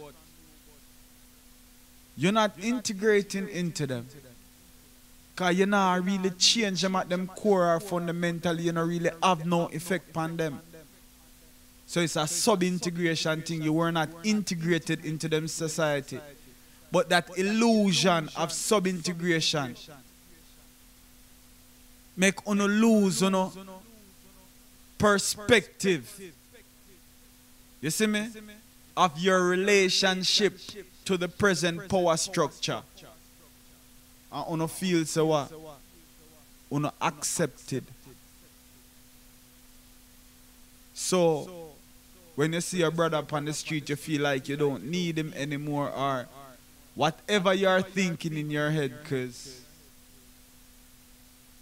you're not integrating into them. Because you're not really change them at them core or fundamentally, you don't really have no effect on them. So it's a sub-integration thing. You were not integrated into them society. But that illusion of sub-integration make you lose perspective. You see me? Of your relationship to the present power structure. And you feel so what? You accepted. So when you see a brother up on the street, you feel like you don't need him anymore, or whatever you are thinking in your head, because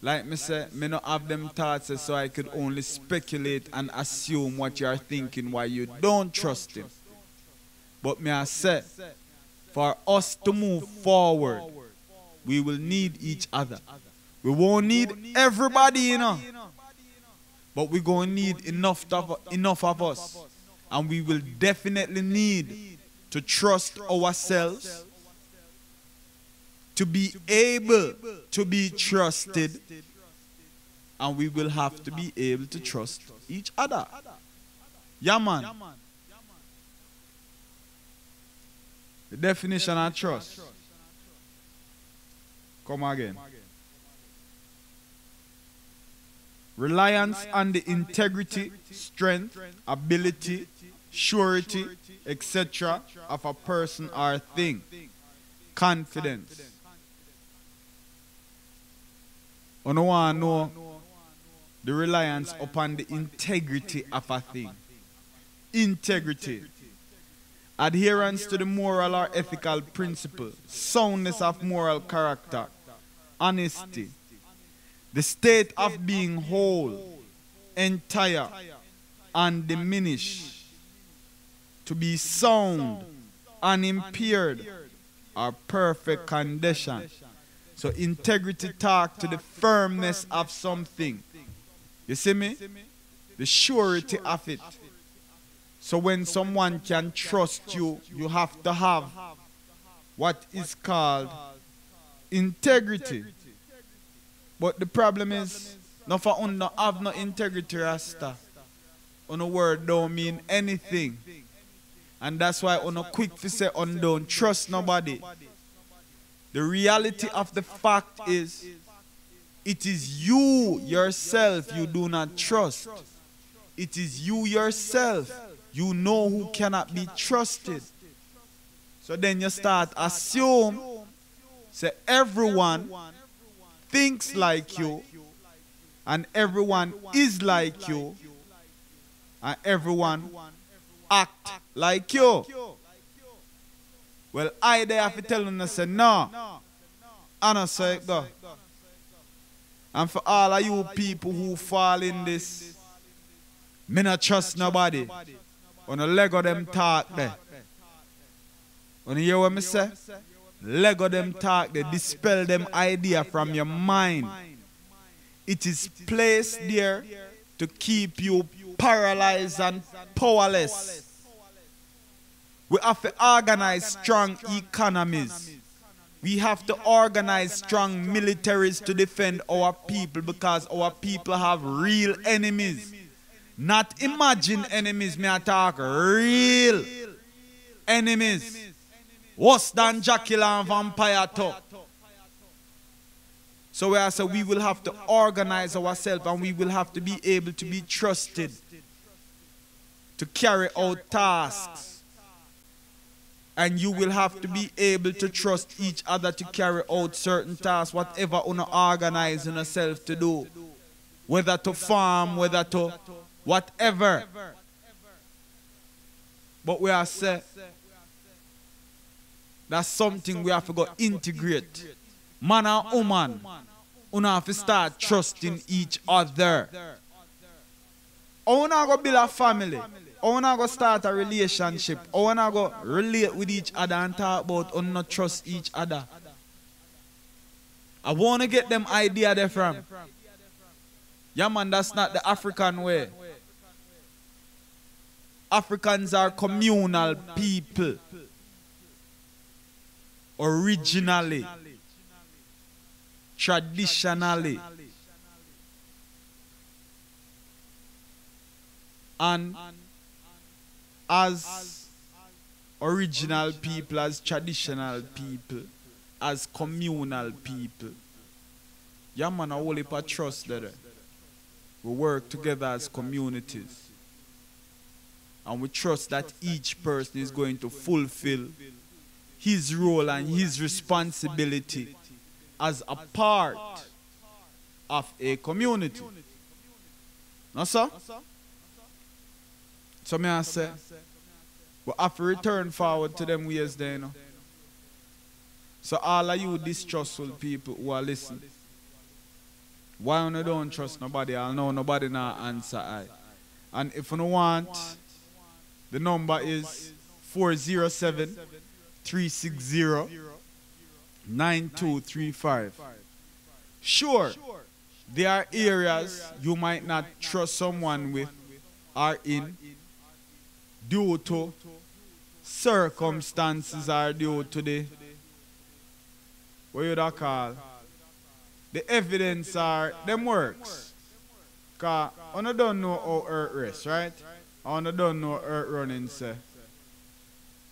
like me say, me not have them thoughts, so I could only speculate and assume what you are thinking why you don't trust him. But me I say, for us to move forward, we will need each other. We won't need everybody, you know, but we're going to need enough of us. And we will definitely need to trust ourselves, to be able to be trusted, and we will have to be able to trust each other. Yeah, man. The definition of trust. Come again. Reliance on the integrity, strength, ability, surety, etc. of a person or thing. Confidence. You want to know the reliance upon the integrity of a thing. Integrity. Adherence to the moral or ethical principle. Soundness of moral character. Honesty. The state of being whole, entire, undiminished. To be sound, unimpaired, or perfect condition. So integrity talk to the firmness of something. You see me? The surety of it. So when someone can trust you, you have to have what is called integrity. But the problem is, no for not have no integrity, Rasta. On a word don't mean anything. And that's why on a quick to say don't trust nobody. The reality of the fact is, it is you yourself you do not trust. It is you yourself you know who cannot be trusted. So then you start assume, say everyone thinks like you, and everyone is like you, and everyone act like you. Well, I there have to tell them to say no. And I say go. And for all of you people who fall in this, me not trust nobody. On a leg of them talk there. When you hear what me say? Leg of them talk there. Dispel them idea from your mind. It is placed there to keep you paralyzed and powerless. We have to organize strong economies. We have to organize strong militaries to defend our people, because our people have real enemies. Not imagined enemies, me I talk real enemies. Worse than Dracula and vampire talk. So I say we will have to organize ourselves, and we will have to be able to be trusted to carry out tasks. And you will have to be able to trust each other to carry out certain tasks, whatever you organize yourself to do. Whether to farm, whether to whatever. But we are saying that's something we have to go integrate. Man and woman, you have to start trusting each other. I want to go build a family. I want to go start a relationship. I want to go relate with each other and talk about not trust each other. I want to get them idea there from. Yeah, man, that's not the African way. Africans are communal people. Originally. Traditionally. And as original people, as traditional people, as communal people, yeah, man, a whole heap of trust there. We work together as communities. And we trust that each person is going to fulfill his role and his responsibility as a part of a community. No, sir? So me I say, we have to return forward to them ways there, you know. So all of you distrustful people who are listening, why you don't trust nobody? I'll know nobody now answer I. And if you don't want, the number is 407-360-9235. Sure, there are areas you might not trust someone with or in due to circumstances or due to the, what you da call, the evidence are them works. Because I don't know how earth rests, right? I don't know earth running, say.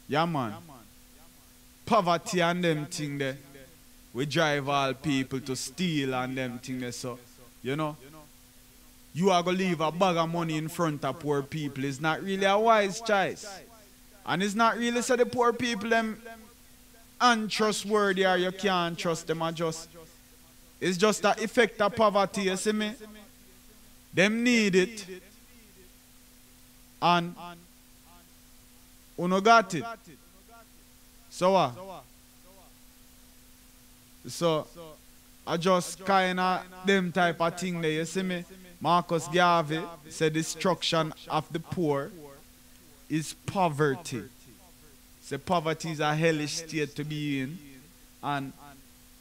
Yeah, man. Poverty and them thing there. We drive all people to steal and them thing there. So, you know, you are going to leave a bag of money in front of poor people. It's not really a wise choice. And it's not really so the poor people, them untrustworthy or you can't trust them. It's just the effect of poverty, you see me? Them need it. And uno got it. So what? So I just kind of them type of thing there, you see me? Marcus Garvey said destruction of the poor is poverty. So poverty is a hellish state to be in, and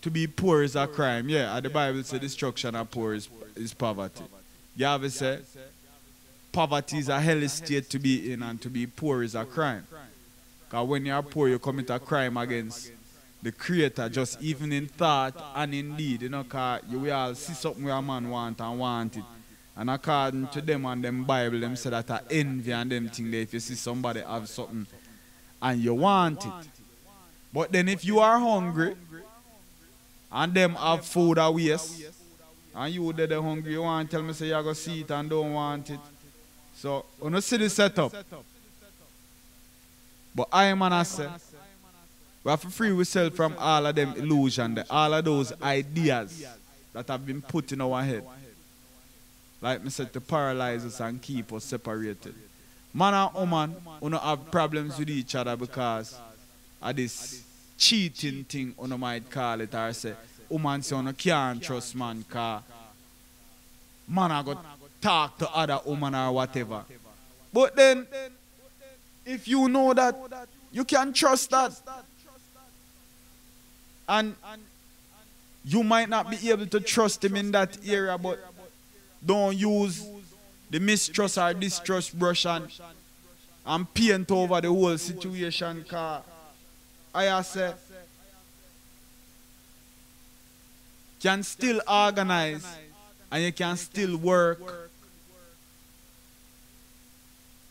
to be poor is a crime. Yeah, the Bible says destruction of poor is poverty. Garvey said poverty is a hellish state to be in, and to be poor is a crime. Because when you are poor, you commit a crime against the Creator, just even in thought and in deed. You know, because you will all see something where a man want and want it. And according to them and them Bible, them say that I envy and them thing there if you see somebody have something and you want it. But then if you are hungry and them have food or waste, and you there hungry, you want to tell me say you are going to see it and don't want it. So, you don't see the setup. But I am an say, we have to free ourselves from all of them illusions, all of those ideas that have been put in our head. Like I said, to paralyze us and keep us separated. Man and woman, we don't have problems with each other because of this cheating thing, you might call it, or say, woman say, you can't trust man because man are going to talk to other woman or whatever. But then, if you know that, you can trust that. And you might not be able to trust him in that area, but don't use the mistrust or distrust brush and paint over the whole situation. Cause I say, can still organize and you can still work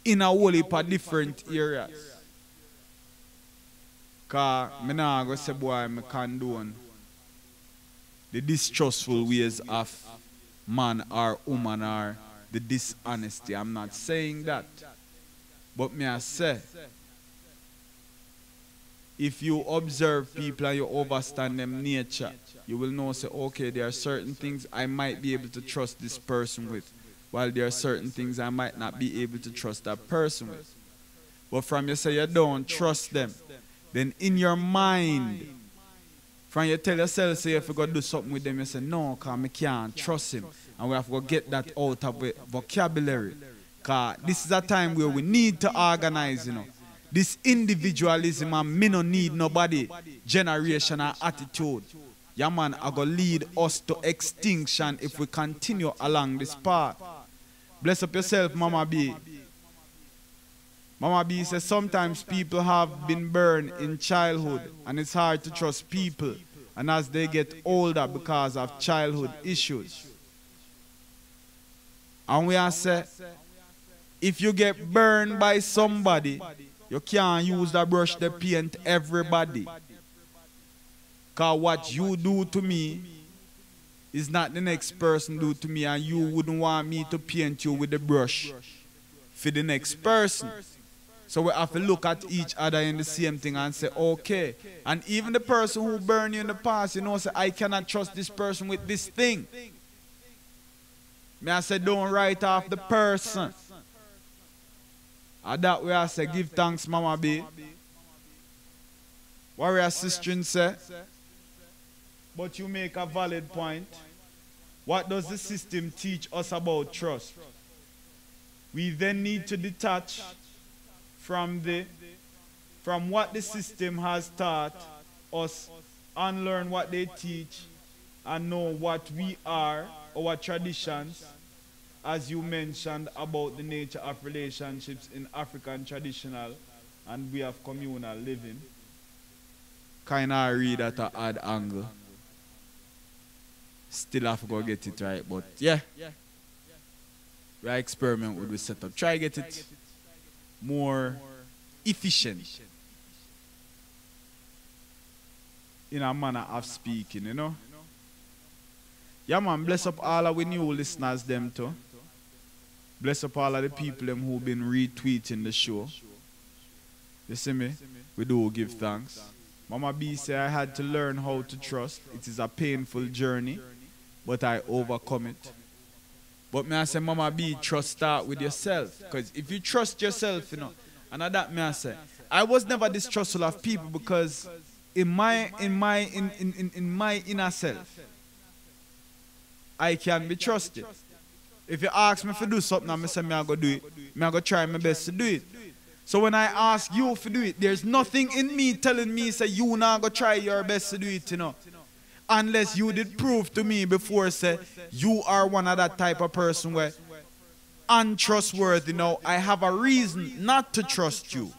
in a whole heap of different areas. Cause I not go say boy I condone the distrustful ways of man or woman or the dishonesty. I'm not saying that. But me I say, if you observe people and you understand them nature, you will know say, okay, there are certain things I might be able to trust this person with, while there are certain things I might not be able to trust that person with. But from you say you don't trust them, then in your mind, from you tell yourself, say if you go do something with them, you say, no, because I can't trust him. And we have to go get that out of the vocabulary. Because this is a time where we need to organize, you know. This individualism and me no need nobody generational attitude. Yeah man, are going to lead us to extinction if we continue along this path. Bless up yourself, Mama B. Mama B says sometimes people have been burned in childhood and it's hard to trust people and as they get older because of childhood issues. And we are say, if you get burned by somebody, you can't use the brush to paint everybody. Because what you do to me is not the next person do to me, and you wouldn't want me to paint you with the brush for the next person. So we have to look at each other in the same thing and say, okay. And even the person who burned you in the past, you know, say, I cannot trust this person with this thing. May I say, don't write off the person. And that way I say, give thanks, Mama B. Warrior sister say, but you make a valid point. What does the system teach us about trust? We then need to detach from what the system has taught us, unlearn what they teach, and know what we are, our traditions, as you mentioned about the nature of relationships in African traditional and we have communal living. Kind of read at an odd angle. Still have to go get it right, but yeah. We experiment with the setup. Try get it more efficient in a manner of speaking, you know. Yeah, man, bless up all of we new listeners them too. Bless up all of the people them who've been retweeting the show. You see me? We do give thanks. Mama B said I had to learn how to trust. It is a painful journey, but I overcome it. But me I say, Mama B, trust start with yourself. Because if you trust yourself, you know, and that me I say, I was never distrustful of people because in my inner self, I can be trusted. If you ask me to do something, I say me I go do it. Me I go try my best to do it. So when I ask you to do it, there's nothing in me telling me say you not go try your best to do it, you know. Unless you did prove to me before say you are one of that type of person where untrustworthy. Now I have a reason not to trust you.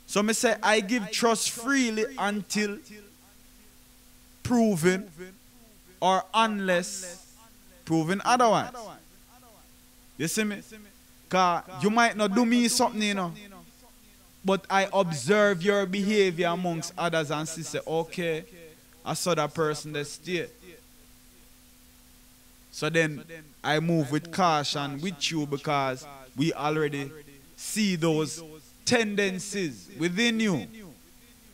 So me say I give trust freely until proven or unless proven otherwise. You see me? Because you might not do me something, you know, but I observe your behavior amongst others and say, okay, I saw that person that stay. So then I move with caution with you because we already see those tendencies within you.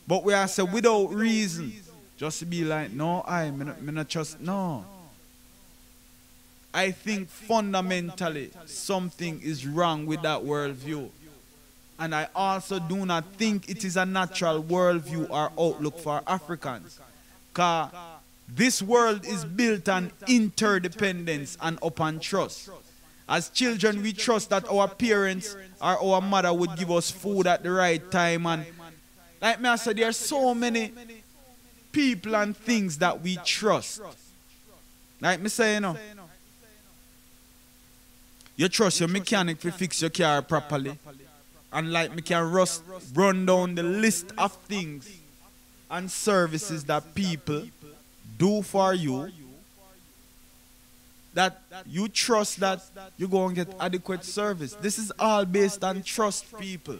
But we are say without reason, just to be like, no, me not trust, no. I think fundamentally something is wrong with that worldview. And I also do not think it is a natural worldview or outlook for Africans. Because this world is built on interdependence and upon trust. As children, we trust that our parents or our mother would give us food at the right time. And like me, I said, there are so many people and things that we trust. Like me say, you know, you trust your mechanic to fix your car properly. And like me can run down the list of things and services that people do for you, that you trust that you're going to get adequate service. This is all based on trust, people.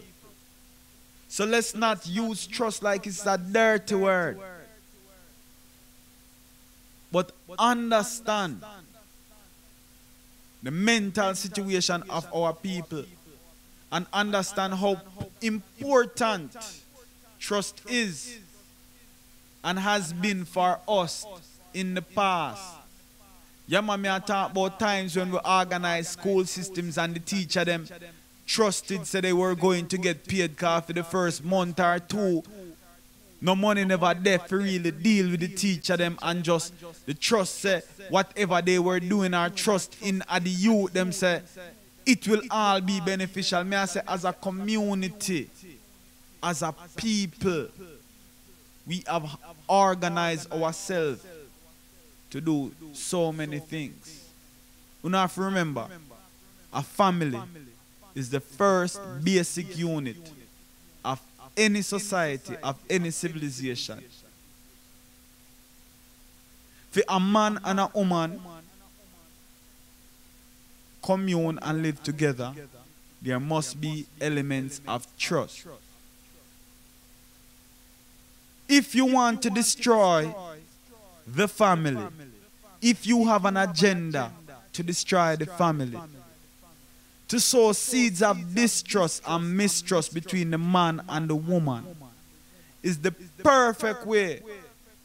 So let's not use trust like it's a dirty word. But understand the mental situation of our people and understand how important trust is and has been for us in the past. Yeah, man, I talk about times when we organize school systems and the teacher them trusted, said they were going to get paid for the first month or two. No money never there for really deal with the teacher them, and just the trust say whatever they were doing or trust in at the youth them say it will all be beneficial. May I say as a community, as a people, we have organized ourselves to do so many things. You know, have to remember, a family is the first basic unit of any society, of any civilization. For a man and a woman commune and live together, there must be elements of trust. If you want to destroy the family, if you have an agenda to destroy the family, to sow seeds of distrust and mistrust between the man and the woman, is the perfect way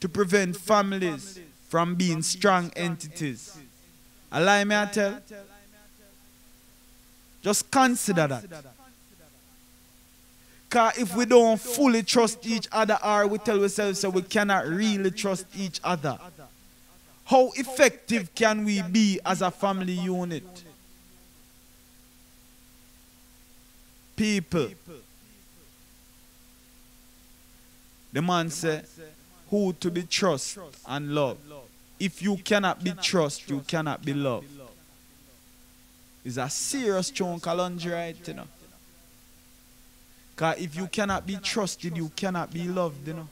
to prevent families from being strong entities. Allow me to tell. Just consider that. Because if we don't fully trust each other, or we tell ourselves that we cannot really trust each other, how effective can we be as a family unit? People. The man said, who to be trust and love? If you cannot be trust, you cannot be love. It's a serious chunk of laundry, right? You know? Because if you cannot be trusted, you cannot be loved, you know.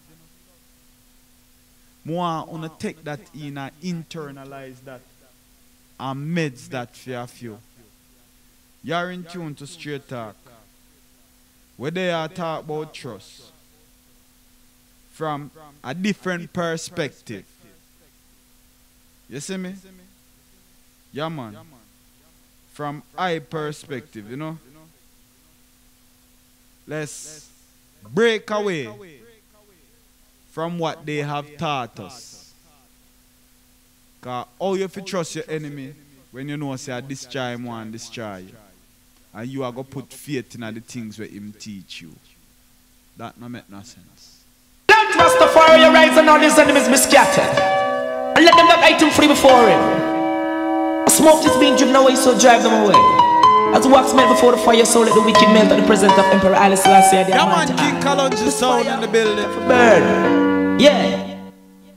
More want to take that in and internalize that and meds that for you. You're in tune to Straight Talk, where they are talk about trust from a different perspective. You see me? Yeah, man. From I perspective, you know. Let's break away from what they have taught us. Because how you have to trust your enemy when you know say destroy him and destroy you. And you are going to put faith in the things where him teach you. That no make no sense. Let Rastafari rise and all his enemies be scattered. And let them not item free before him. Smoke is being driven away, so drive them away. As wax melt before the fire, so let the wicked melt at the presence of Emperor Haile Selassie. Yeah, man, King Kalonji sound in the building. Burn. Yeah.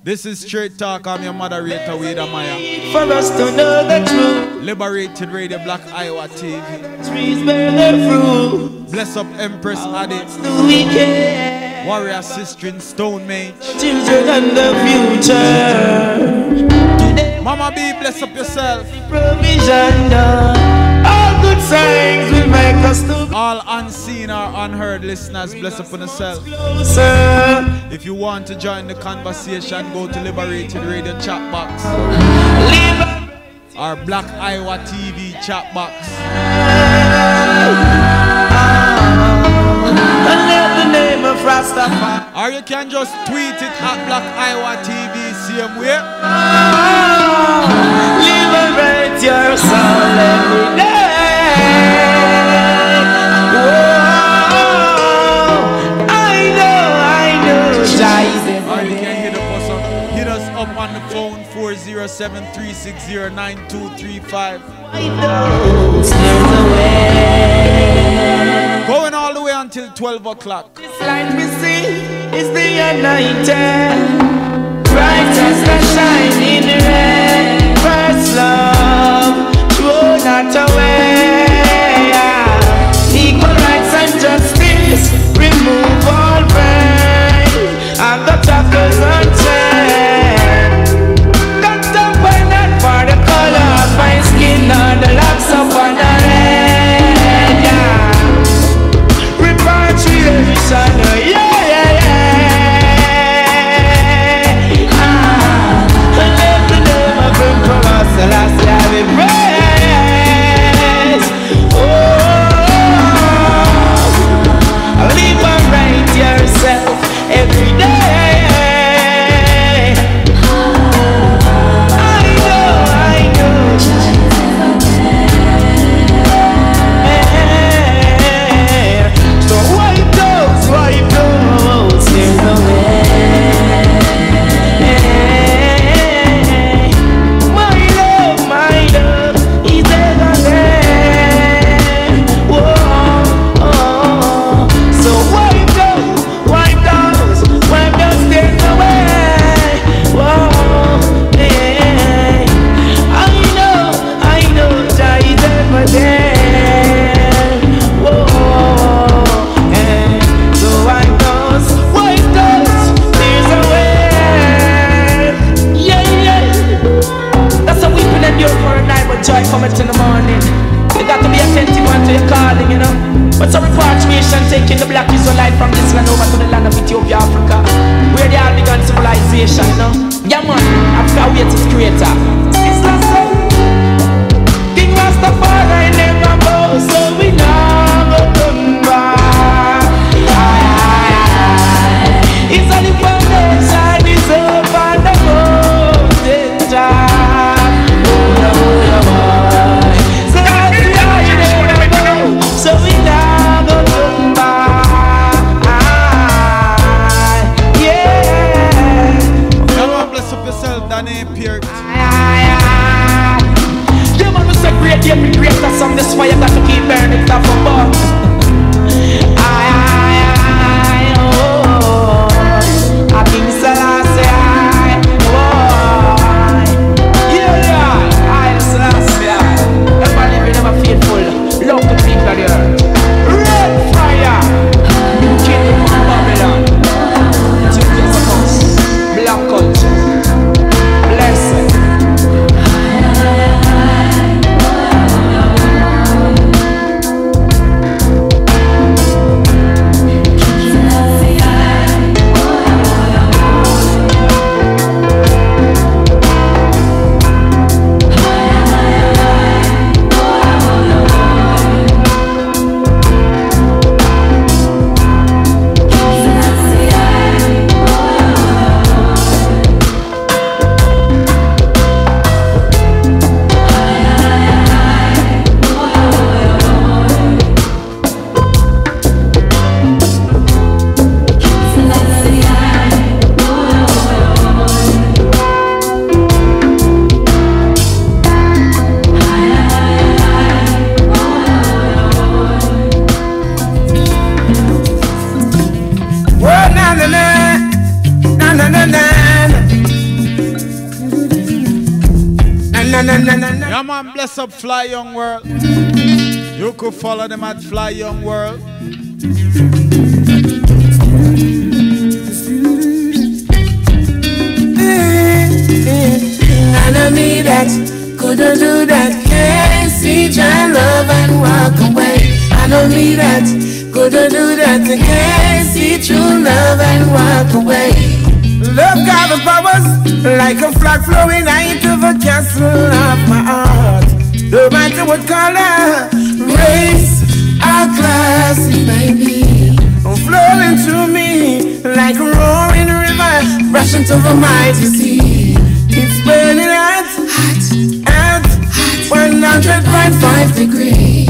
This is Straight Talk. I'm your moderator, Wida Maya. For us to know the truth. Liberated Radio, Black Iowa TV. Trees bear their fruit. Bless up Empress Adi. Do we care? Warrior Sister in Stone Mage. Children and the future. Today, Mama B, bless up yourself. Provision done. All good signs will make us to all unseen or unheard listeners, bless up on yourself. closer. If you want to join the conversation, go to Liberated Radio chat box or Black Iowa TV chat box. And let the name of Rastafari. Or you can just tweet it at Black Iowa TV, same way. Liberate your soul every day. I know, or you can hit us up on the phone 407-360-9235. Going all the way until 12 o'clock. This light we see is the anointed, bright as the shining red. First love, throw not away. Equal rights and justice, remove all pain, and the tackles unchained. Don't stop by not for the color of my skin or the locks up on the head. Yeah. Repatriation, yeah, yeah, yeah. Let the name of Emperor Selassie be praised. Oh, liberate yourself every day. I know. So wipe those, there's no way. My love is ever there. Whoa, oh. So wipe those, there's no way. Whoa, hey. I know, Jah is ever there. Whoa, hey. So wipe those, there's a way. Yeah, yeah. That's a weeping and endure for a night, but joy cometh in the morning. You got to be attentive unto your calling, you know. But some repatriation taking the black Israelite from this land over to the land of Ethiopia, Africa, where they all began civilization, you know. Yeah, man, Africa waits its creator. It's not so. King Rastafari never bow, so we now go come back. It's on the foundation, it's up on the mountain top. So we now go come back. great, every greater song. This why you got to keep burning stuff from above. I King Selassie, I Selassie. Never living, never faithful. Love the people there. Red fire. Kingdom of Babylon. Jesus Christ. Black culture. Blessed. Yeah, man, bless up Fly Young World. You could follow them at Fly Young World. I know me that couldn't do that. Can't see your love and walk away. I know me that couldn't do that. Can't see true love and walk away. Love gathers powers like a flag flowing out of a castle of my heart. No matter what color, race, or class it may be, flowing through me like a roaring river, rushing to the mighty sea. It's burning hot, hot, 100.5 degrees.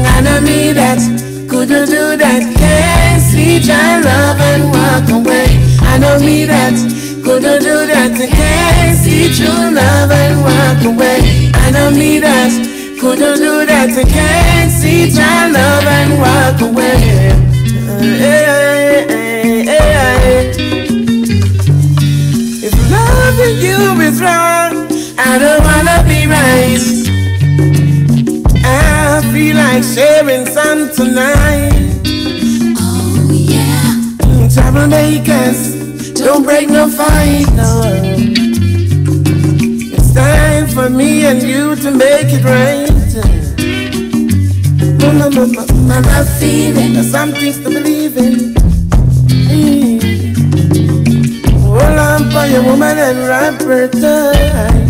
I know me that couldn't do that. Can't see your love and walk away. I know me that couldn't do that. Can't see true love and walk away. I know me that couldn't do that. Can't see your love and walk away. If loving you is wrong, I don't wanna be right. I feel like sharing some tonight. Oh yeah. Troublemakers, don't break no fight, no. It's time for me and you to make it right. I'm feeling. There's some things to believe in. Hold on for your woman and wrap her tight.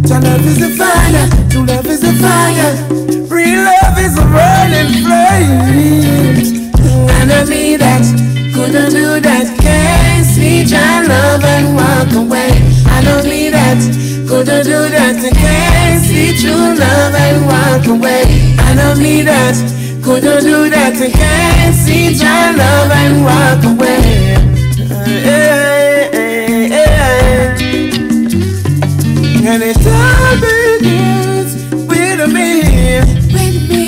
Your love is a fire, true love is a fire, real love is a burning flame. I know me that couldn't do that. Can't see your love and walk away. I know me that couldn't do that. Can't see true love and walk away. I know me that couldn't do that. Can't see your love and walk away. And it all begins with me. With me.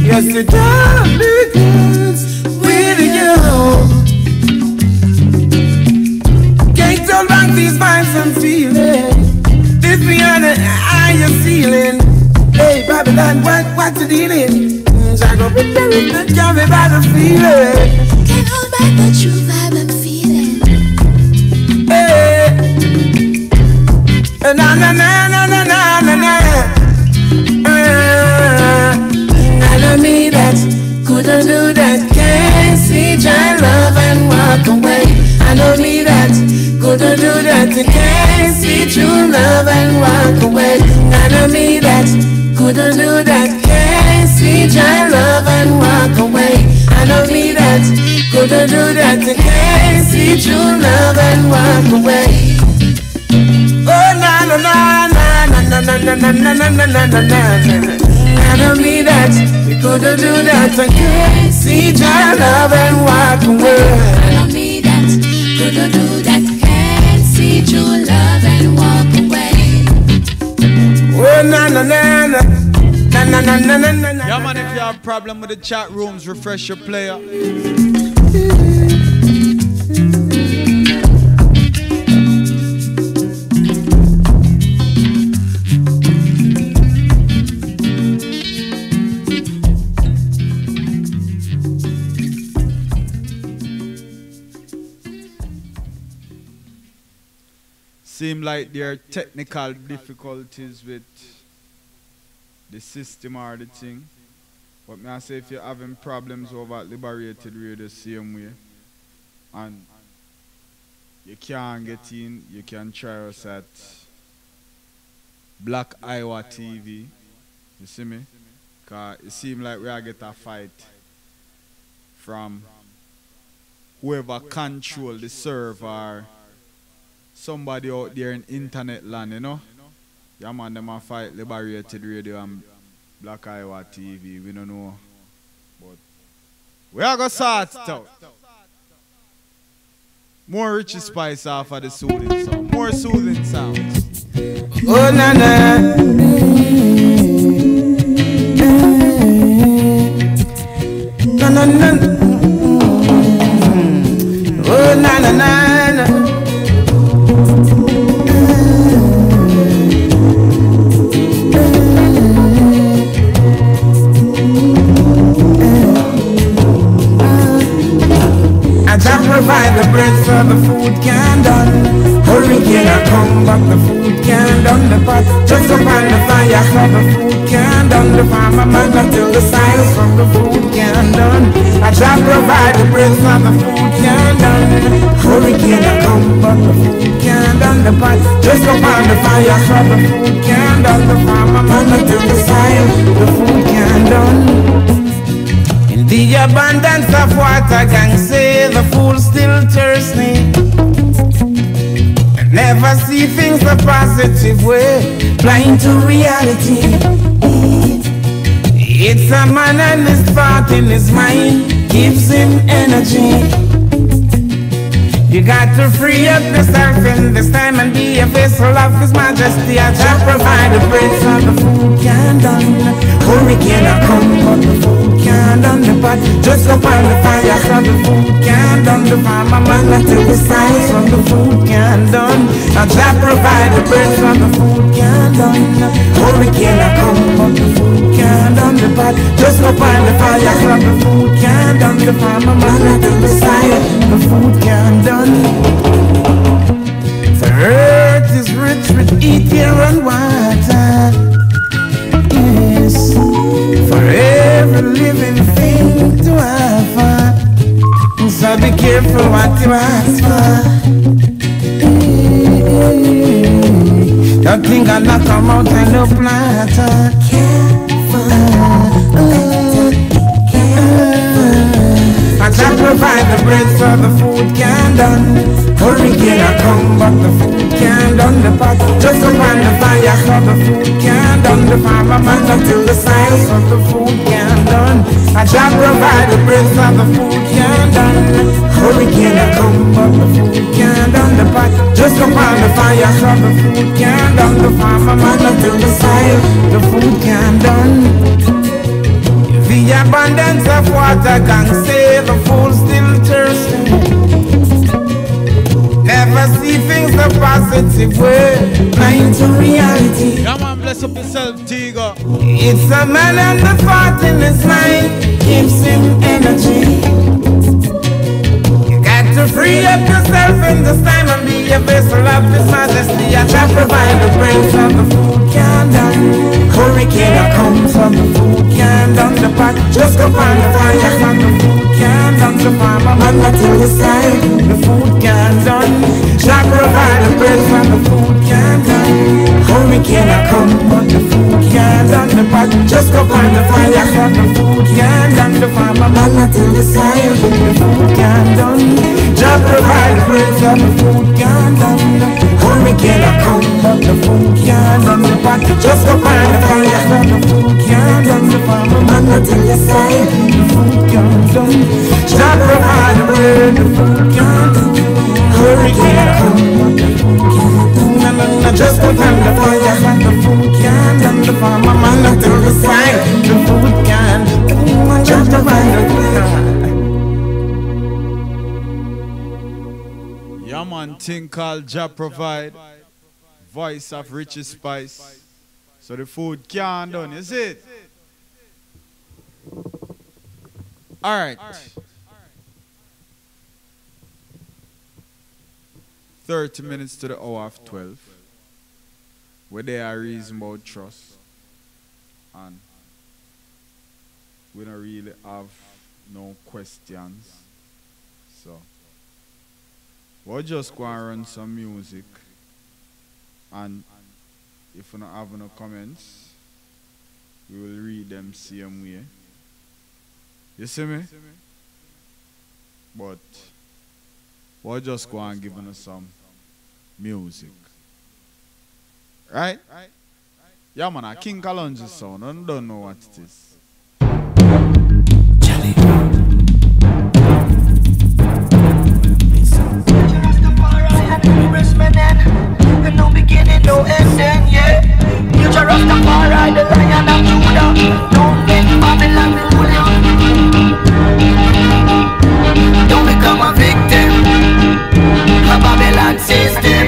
Yes, it all begins with you. Can't hold back these vibes I'm feeling. This beyond the higher ceiling. Hey, Babylon, what you dealing? Jago, be very good, tell me about the feeling. Can't hold back the true vibe I'm feeling. Hey. Na na na na na na na na. I know me that couldn't do that. Can't see your love and walk away. I know me that couldn't do that. Can't see true love and walk away. I know me that couldn't do that. Can't see your love and walk away. I know me that couldn't do that. Can't see true love and walk away. Oh na na na na na na na na na na na na na na. I don't mean that we couldn't do that. I can't see your love and walk away. I don't mean that couldn't do that. Yeah, man, if you have a problem with the chat rooms, refresh your player. Seem like there are technical difficulties with the system or the thing. But may I say, if you're having problems over at Liberated Radio same way, and you can't get in, you can try us at Black Iowa TV. You see me? Because it seems like we are getting a fight from whoever control the server, somebody out there in internet land, you know? Yeah, man, them a fight Liberated Radio and Black Iowa TV. We don't know. But we are going to sort it out. More Richie Spice off of the soothing sound. More soothing sounds. Oh, na na. Na na na. Oh, na na na. Jah provide the bread so the food can done. Hurricane a come but the food can done. The pot just upon the fire so the food can done. The farmer man until the silence from the food can done. Jah provide the bread so the food can done. Hurricane a come but the food can done. The pot just upon the fire so the food can done. The farmer man until the silence the food can done. The abundance of water can say the fool still thirsty. Never see things the positive way, blind to reality. It's a man and his thought in his mind gives him energy. You got to free up yourself in this time and be a vessel of His Majesty. I just provide the bread so the food can done. Hurricane a come but the food can done. The pot just up on the fire so the food can done. The farmer man until the side so the food can done. I just provide the bread so the food can done. Hurricane a come but the food can done. The pot just up on the fire so the food can done. The farmer man until the side the food can done. The earth is rich with ether and water. Yes, for every living thing to offer. So be careful what you ask for. Don't think I'll not come out and no platter. I can provide the bread so the food can done. Hurricane a come but the food can done. The pot just upon the fire so the food can done. The farmer man until the size so the food can done. I can provide the bread so the food can done. Hurricane a come but the food can done. The pot just upon the fire so the food can done. The farmer man until the size the food can done. The abundance of water can say the fool still thirsty. Never see things the positive way, blind to reality. Come on, bless up yourself, Tigo. It's a man and the thought in his mind gives him energy. You got to free up yourself in this time and be a vessel of His Majesty. I try to provide the bread so the food can done. Hurricane a comes from the food can done. The pot just go on the fire from the food can done. The farmer man until the side the food can done. Shall provide the bread from the food can done. Hurricane a come but the food can done. The pot just go on the fire from the food can done. The farmer man until the side the food can done. Shall provide the bread from the food can done. Hurricane a come but the food can done. The pot just go on the fire from the food can done. The farmer man until the side the food can done. Shall provide the bread the food can done. Hurricane a come but the food can done. Just go on the fire from the food can done. The farmer man until the side the Yeah, man, thing called Jah Provide. Voice of Richie Spice. So the food can't done, you see it? Alright. 30 minutes to the hour of 12. Where they are reason about trust. And we don't really have no questions. So we'll just go and run some music. And if we don't have no comments, we will read them same way. You see me? But we'll just go and give them some music. Right? Yeah, man, King Kalonji sound. I don't know what it is. No beginning, no ending, yeah. You just Rastafari, the Lion of Judah. Don't make Babylon rule you. Don't become a victim of Babylon system.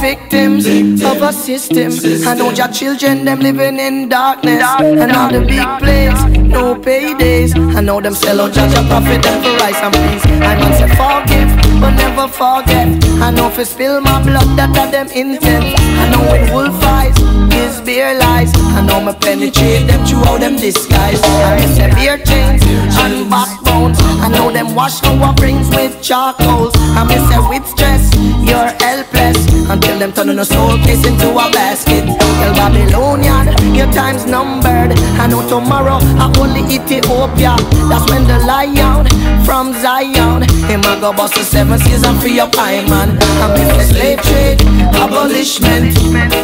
Victims of a system. I know your children, them living in darkness. And all the big plays, no paydays. I know them sell out judge a profit them for rice and peas. I man say forgive, but never forget. I know if I spill my blood, that are them intent. I know when wolf eyes is beer lies. I know me penetrate them throughout them disguise. I miss them beer chains and backbones. I know them wash our brains with charcoals. I miss them with stress, you're helpless. Until them turn on a soul case into a basket. Tell Babylonian, your time's numbered. I know tomorrow I only Ethiopia. That's when the lion from Zion, him a go bust the 7 seas and free up I man. I miss the slave trade, abolishment,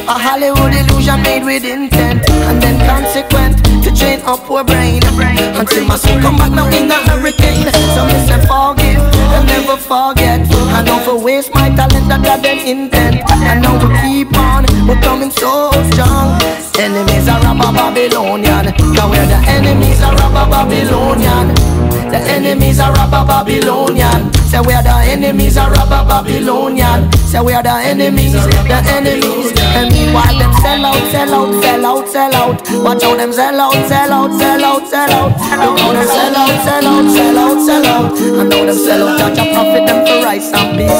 a Hollywood illusion made with intent, and then consequent to train up our brain. Until my soul come back now in a hurricane. So me say forgive and never forget. I don't for waste my talent that got them intent. And now we keep on, we're coming so strong. Enemies are robber Babylonian. Cause we're the enemies are robber Babylonian. The enemies are robber Babylonian. Say we're the enemies are robber Babylonian. Say we're the enemies, the enemies. And meanwhile them sell out, sell out, sell out, sell out. Watch how them sell out, sell out, sell out, sell out. Look how them sell out, sell out, sell out, sell out. I know them sell out, judge a profit them for rice and peas.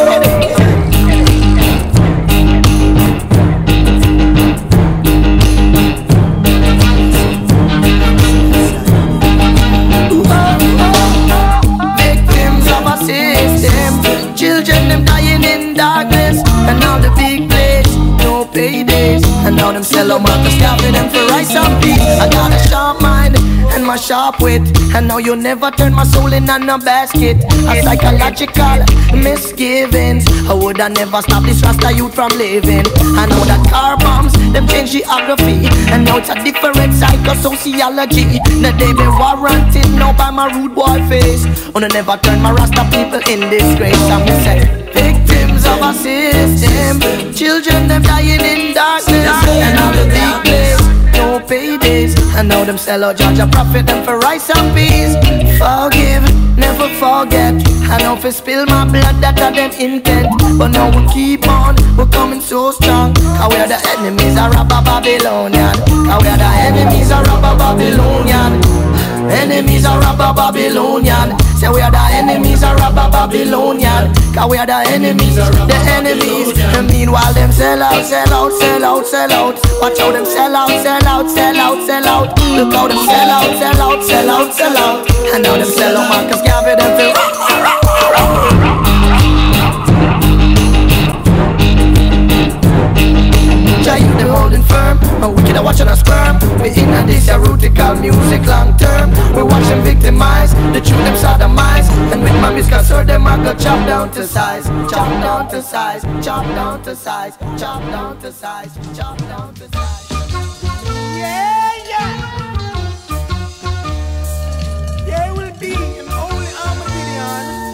Children them dying in darkness. And now the big place, no paydays. And now them sell out markers, carving them for rice and peas. I got a sharp mind and my sharp wit. And now you never turn my soul in on a basket. A psychological misgivings. I would have never stop this Rasta youth from living. I know that car bombs, them change geography. And now it's a different psychosociology. That they be warranted now by my rude boy face. Wanna never turn my Rasta people in disgrace. I'm say victims of a system. Children them dying in darkness. And all the big place, no paydays. And now them sell out judge a profit them for rice and peas. Forgive, never forget. I know if I spill my blood that are them intent. But now we keep on, we're coming so strong. Cause we're the enemies of robber Babylonian. Cause we're the enemies of robber Babylonian. Enemies are robber Babylonian. Say we are the enemies are robber Babylonian. Cause we are the enemies, the enemies. And meanwhile them sell out, sell out, sell out, sell out. Watch how them sell out, sell out, sell out, sell out. Look how them sell out, sell out, sell out, sell out. And now them sell out Marcus Garvey them feel. You them holding firm, and we can watch on a sperm. We in a this erotical music long term. We watch them victimize, the truth them sodomize. And with my music sword them I go chop down to size. Chop down to size, chop down to size. Chop down to size, chop down to size. Yeah, yeah. There will be an only Armageddon.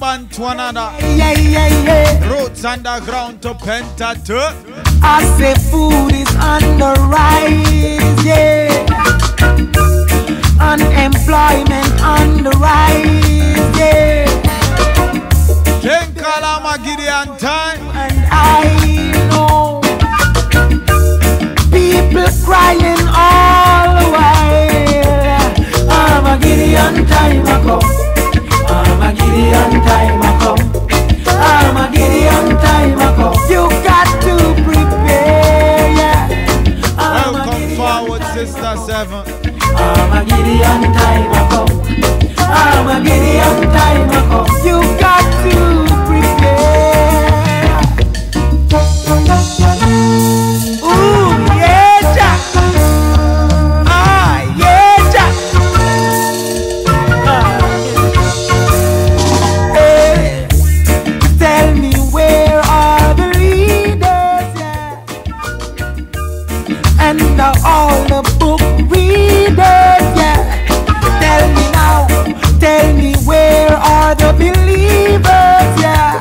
band to another. Yeah, yeah, yeah. Roots underground to Pentateuch. I say food is on the rise, yeah. Unemployment on the rise, yeah. King Kalama Gideon time. And I know people crying all the while. Armageddon time a come. Armageddon time a come. Armageddon time a come. You got to prepare, yeah. Welcome forward, Sister 7. Armageddon time a come. Armageddon time a come. You got to prepare. Ooh, yeah, Jack. Ah, yeah, Jack. Hey, tell me where are the leaders, yeah? And all the book readers, yeah. Tell me now, tell me where are the believers, yeah.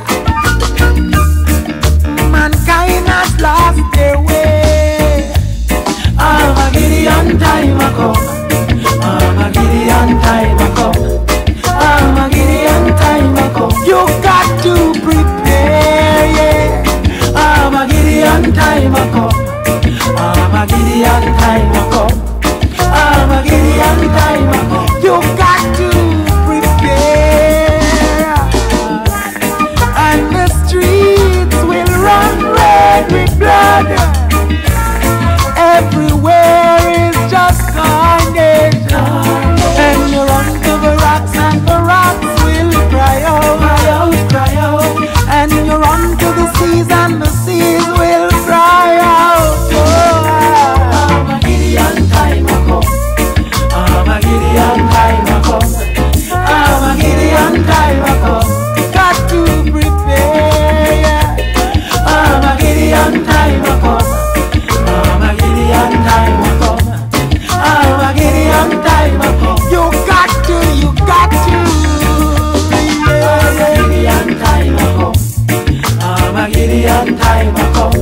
Mankind has lost their way. Armageddon time a come. Armageddon time a come. Armageddon time a come. You got to prepare, yeah. Armageddon time a come. Armageddon time a come. Armageddon time a come. You got to prepare. And the streets will run red with blood. Everywhere is just carnage. And you run to the rocks and the rocks will cry out, cry out, cry out. And you run to the seas and the seas will cry out. Oh, Armageddon time a come. Armageddon time a come. Armageddon time a come. Got to prepare, yeah. Armageddon time a come. Armageddon time a come. Armageddon time a come. You got to, you got to. Armageddon time a come. Armageddon time a come.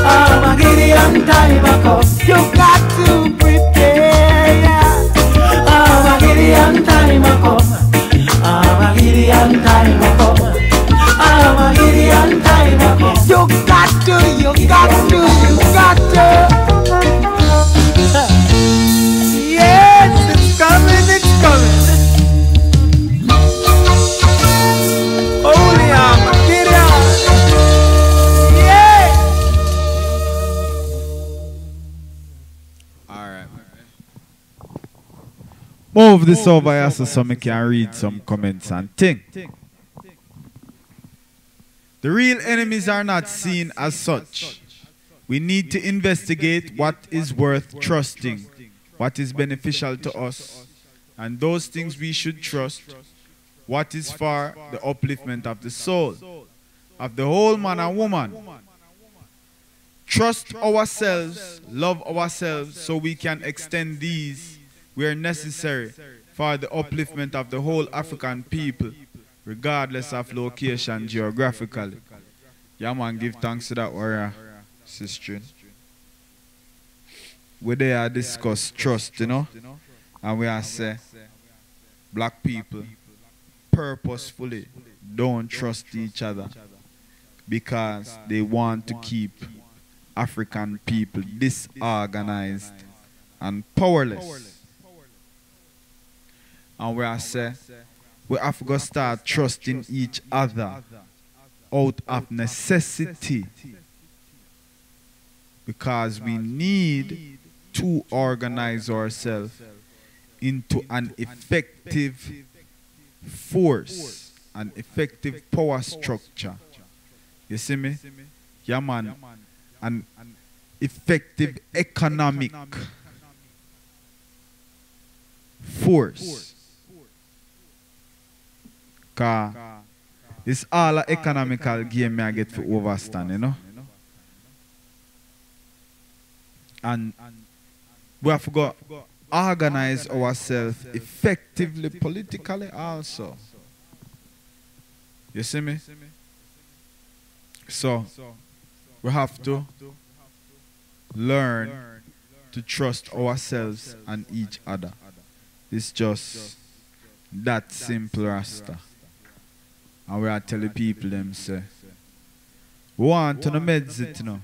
Armageddon time a come. You got to prepare, yeah. Armageddon time a come. Armageddon time a come. Armageddon time a come. You got to, you got to, you got to. Yes, it's coming, it's coming. Holy Armageddon. Yeah. Alright. Move this over here so I can read some comments and think. The real enemies are not seen as such. We need to investigate what is worth trusting, what is beneficial to us, and those things we should trust, what is for the upliftment of the soul, of the whole man and woman. Trust ourselves, love ourselves, so we can extend these where necessary for the upliftment of the whole African people, regardless of location geographically. Yeah, man, give thanks to that warrior, sister. We there discuss trust, you know, and we are say black people purposefully don't trust each other because they want to keep African people disorganized and powerless. And we are say we have to start trusting each other out of necessity, because we need to organize ourselves into an effective force, an effective power structure. You see me? Yeah, man. An effective economic force. Because it's all an economical game I get for overstand, you know? And we have to go organize ourselves effectively politically also. You see me? So, we have to learn to trust ourselves and each other. It's just that simple, Rasta. And we are telling people them say, we want to meditate, you know,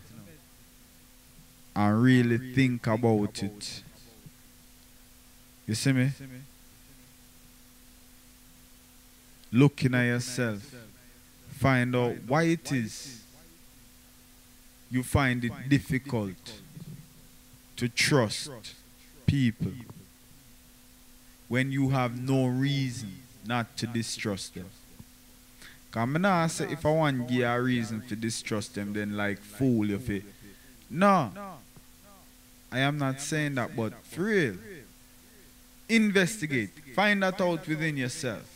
and really think about it. You see me? Looking at yourself, find out why it is you find it difficult to trust people when you have no reason not to distrust them. Because I not say if I want to give you a reason to distrust them, then like fool you for. No. I am not saying that, but for real. Investigate. Find that out within yourself.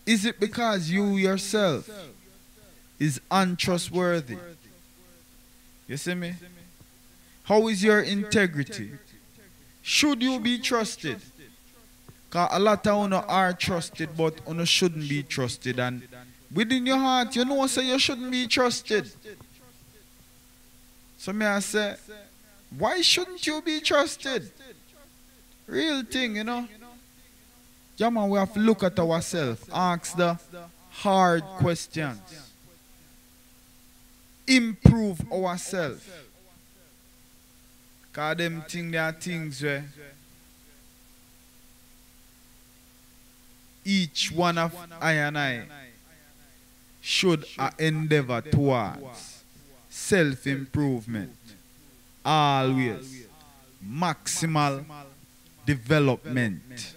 Is it because you yourself is untrustworthy? You see me? How is your integrity? Should you be trusted? Because a lot of you are trusted, but you shouldn't be trusted. And within your heart, you know say you shouldn't be trusted. So may I say, why shouldn't you be trusted? Real thing, you know. Yeah, man, we have to look at ourselves, ask the hard questions, improve ourselves. Because them things, there are things where each one of I and I should endeavor towards self-improvement. Always. Maximal development.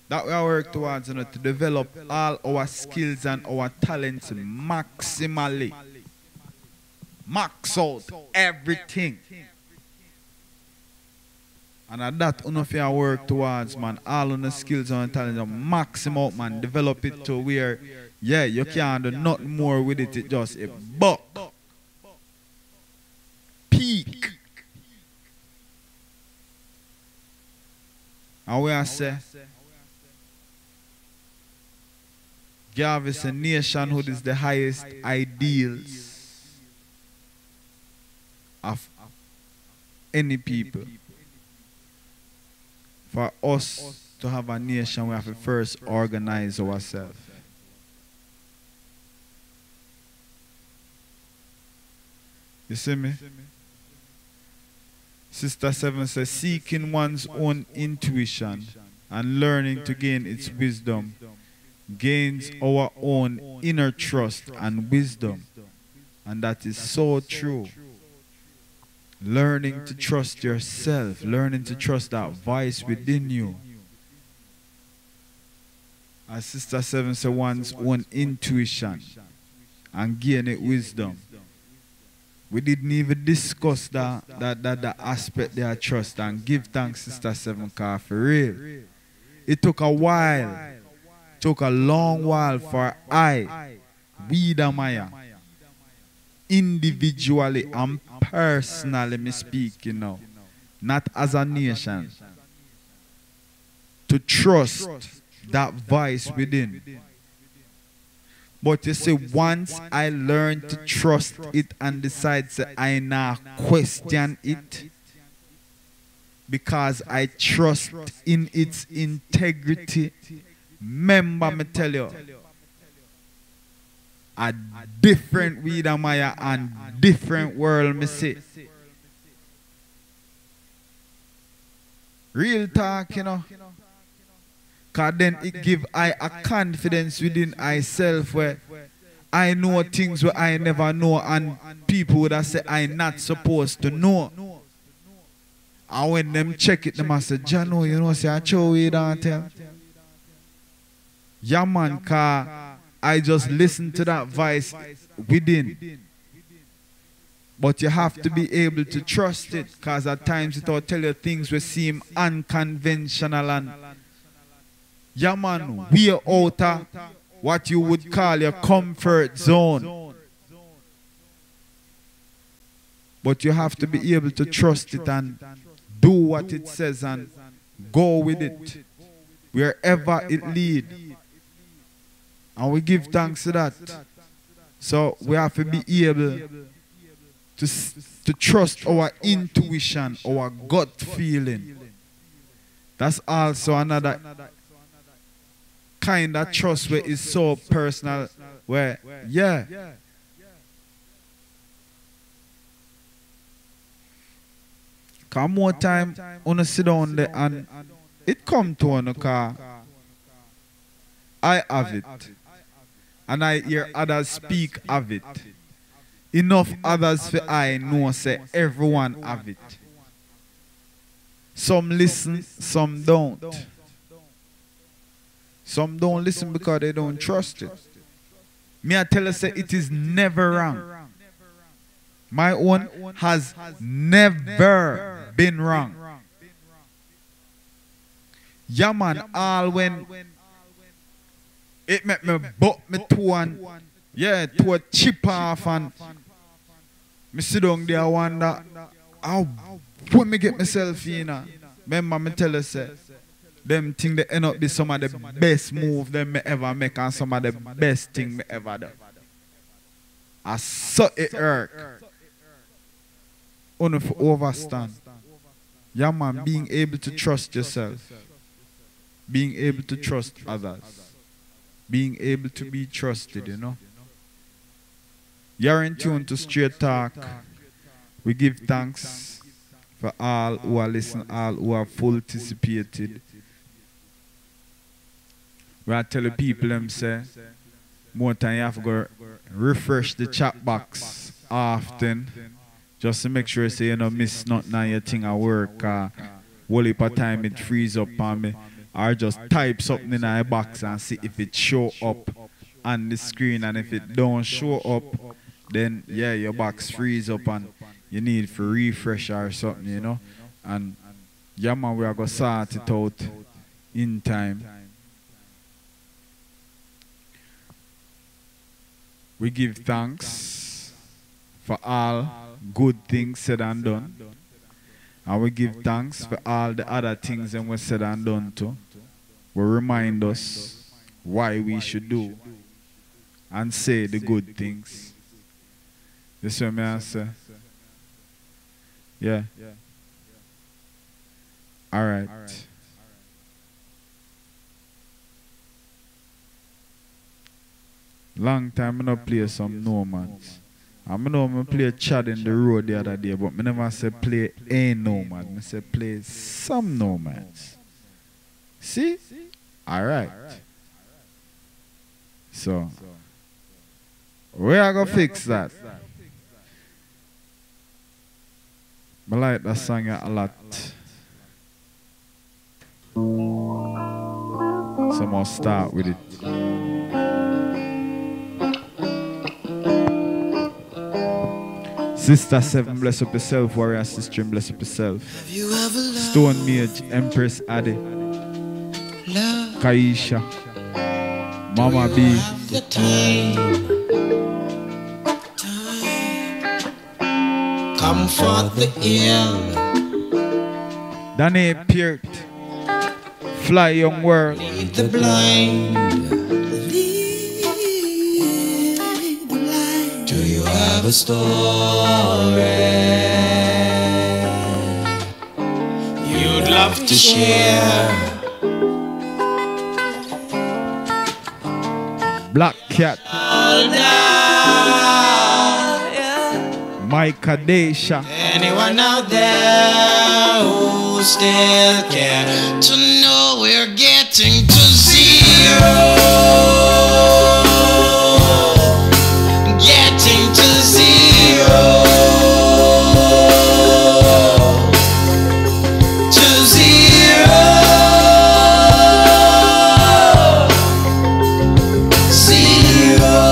That we work towards, you know, to develop all our skills and our talents maximally. Max out everything. And at that, you know, if you work towards, man, all on the skills and talents, maximum out, man, develop it to where, yeah, you can't do nothing more with it, it just a buck. Peak. And we are say, give us a nationhood is the highest ideals of any people. For us to have a nation, we have to first organize ourselves. You see me? Sister 7 says, seeking one's own intuition and learning to gain its wisdom gains our own inner trust and wisdom. And that is so true. Learning to trust yourself, learning to trust that voice within you. As Sister 7 said, one's own intuition and gain it wisdom. We didn't even discuss that aspect there of trust, and give thanks, Sister 7, because for real. It took a while, took a long while for we the Maya, individually and personally me speak, you know, not as a nation, to trust that voice within. But you see, once I learned to trust it and decide to I now question it, because I trust in its integrity, remember me tell you, a different Widamaya and different world me see. Real talk, you know. Because then it give I a confidence within myself where I know things where I never know, and people would have say I'm not supposed to know. And when them check it, them say, Jano, you know, say I show you that tell. Yeah man, cause I just listen to that voice within. But you have to be able to trust it, because at times it will tell you things will seem unconventional and yeah man, we are out of what you would call your comfort zone. But you have to be able to trust it and do what it says and go with it wherever it leads. And we give thanks to that. So we have to be able to trust our intuition, our gut feeling. That's also another kind of trust where it's so personal, where, yeah. Come more time, wanna sit down there and it come to on the car. I have it. And I hear others speak of it. Enough others for I know say everyone have it. Some listen, some don't. Some don't listen because they don't trust it. Me I tell you say it is never wrong. My own has never been wrong. Yeah man, all when it make me butt me to one, yeah, to a chip off and me sit down there and wonder how when me get myself in. Remember me tell you say, them thing they end up be some of the best move them me ever make and some of the best thing me ever do. I saw it hurt. Only for overstand. Yeah man, being able to trust yourself. Being able to trust others. Being able to be trusted, you know. You're in tune to Straight Talk. We give thanks for all who are listening, all who have full participated. We are telling people them say, more time you have to go refresh the chat box often. Just to make sure you say you don't miss nothing on your thing at work. Whole heap of time it frees up on me. Or just type something in a box and see if it show up on the screen. And if it don't show up, then yeah, your box frees up and you need for refresh or something, you know. And yeah man, we are going to sort it out in time. We give thanks for all good things said and done. And we give thanks for all the other things that were said and done too. We remind us why we should do and say the good things. This what I say. Yeah. Alright. Long time I not play some Nomads. I know I play Chad in the road the other day, but I never say play a Nomad. I say play some Nomads. See? Alright. So, we are going to fix that. I like that song a lot. So I'm going to start with it. Sister 7, bless up yourself. Warrior Sister, bless up yourself. Stone Mage, Empress Addy, Kaisha, Mama B. Comfort the ill. Danny Peart, Fly Young World. Lead the blind. Do you have a story you'd love to share? Black Cat, Micah Desha. Anyone out there who still care to know we're getting to zero? Getting to zero. To zero. Zero.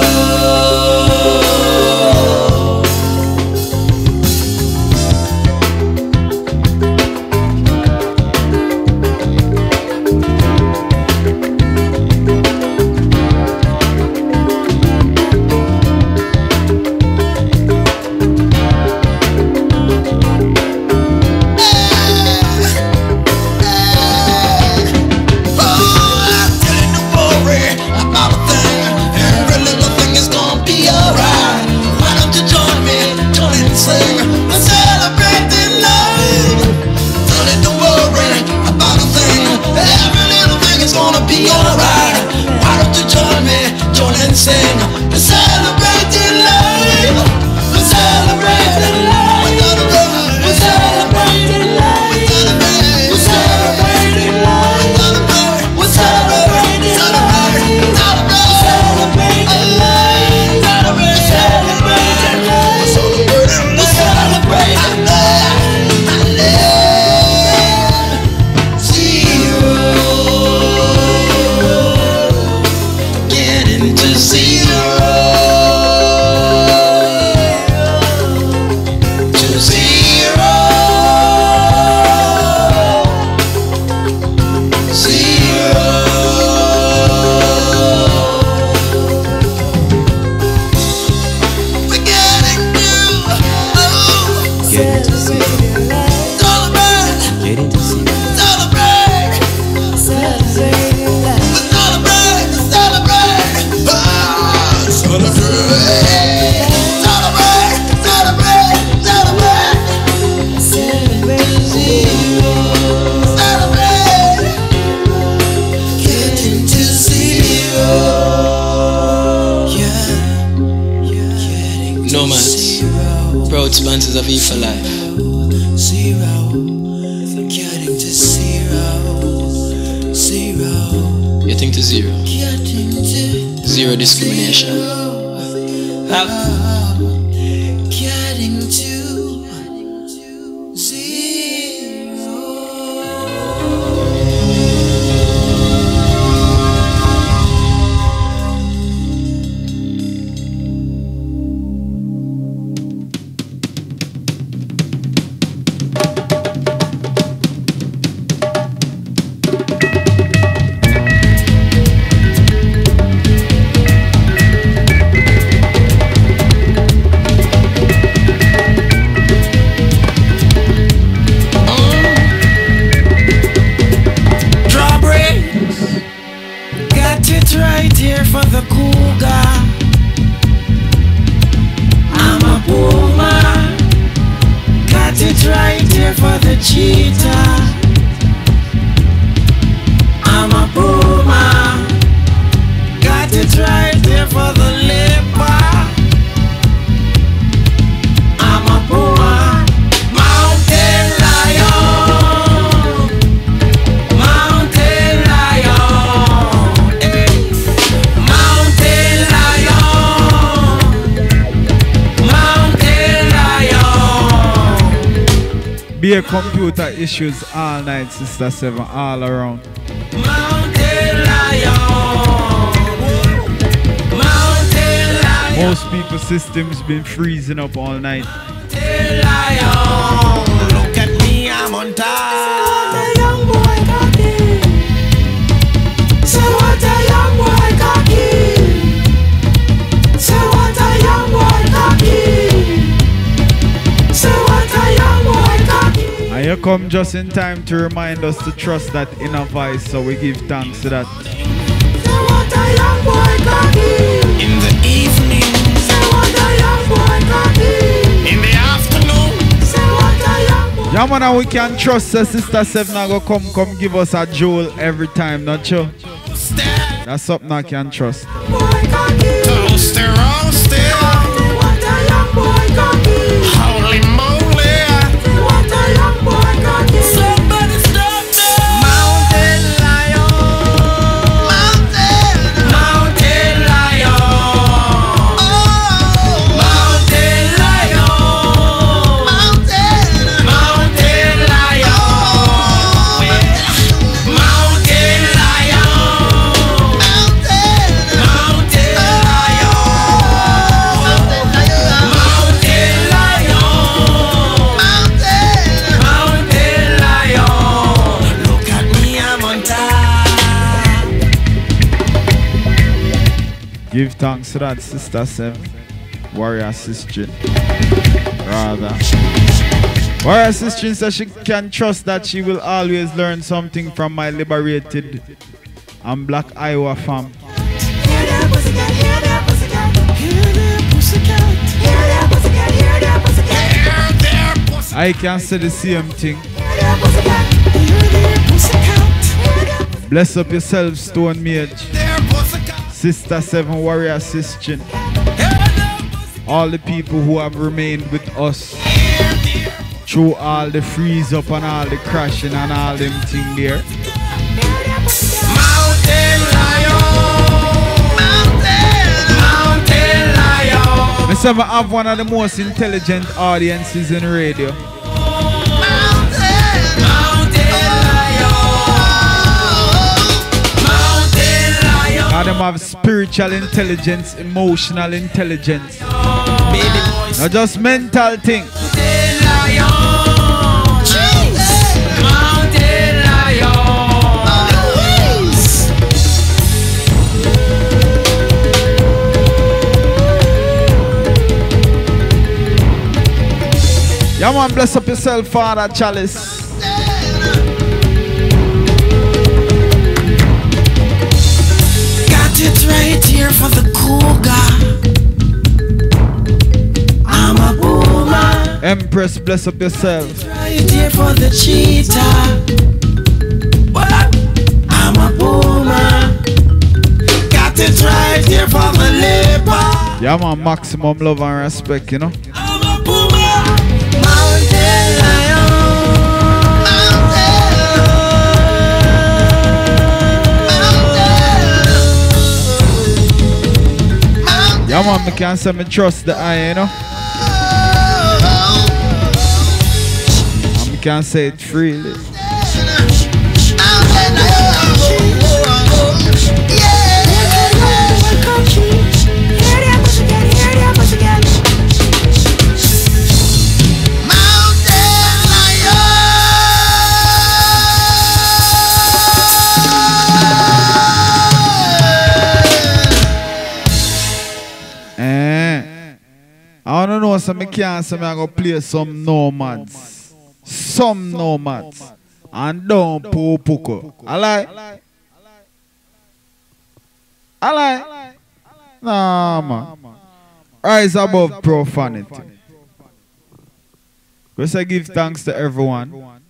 growth sponsors of E for life. Zero, getting to zero, zero. Getting to zero. Getting to Zero discrimination. getting to zero. Beer computer issues all night, Sister 7, all around. Most people's systems been freezing up all night. Look at me, I'm on top. Young boy cocky. Say what a young boy cocky. Say what a young boy cocky. Say what a young boy cocky. And you come just in time to remind us to trust that inner voice, so we give thanks to that. Say what a young boy cocky. In the evening. Say what a young boy cocky. In the afternoon. Say what a young boy. Yeah, man, and we can trust that Sister 7 go come give us a jewel every time, not you? That's something I can trust. Toasty, roasty. What a young boy cocky. Holy moly. What a young boy cocky. Somebody stop me. Mountain lion. Mountain lion. Oh. Mountain lion. Mountain lion. Mountain lion. Mountain lion. Look at me, I'm on top. Give thanks to that Sister 7, Warrior Sister. Rather. Warrior Sister says she can trust that she will always learn something from my liberated and black Iowa fam. Hear that pussycat, hear that pussycat, hear that pussycat, hear that pussycat, hear that pussycat, hear that pussycat. I can say the same thing. Hear that pussycat, hear that pussycat, hear that Bless up yourself, Stone Mage. pussycat. Sister 7, Warrior Sister. All the people who have remained with us through all the freeze up and all the crashing and all them thing there. Mountain lion, mountain lion. Miss Ever have one of the most intelligent audiences in radio. And them have spiritual intelligence, emotional intelligence. Not just mental thing. Yeah, man, bless up yourself, Father Chalice. It right here for the cougar. I'm a boomer. Empress, bless up yourself. Right here for the cheetah. What? I'm a boomer. Got it right here for the leopard. Yeah, man, maximum love and respect, you know. I'm a boomer. man, I can't say me trust the eye, you know. And I can't say it freely. I don't know, so I can't say I'm going to play some nomads. Some nomads. And don't poo puko. I like. Nah, man. Rise above profanity. We say give thanks to everyone.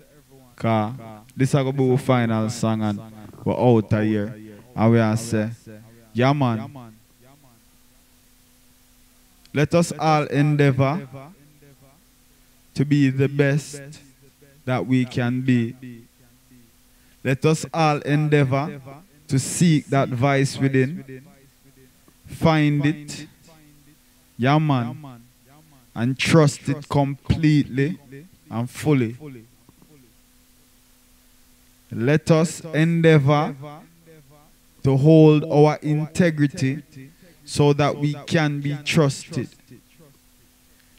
Because this is going to be our final song and we're out of here. And we are say, yeah, man. Let us all endeavor to be the best that we can be. Let us all endeavor to seek that vice within, find it, yeah man, and trust it completely and fully. Let us endeavor to hold our integrity so that we can be trusted.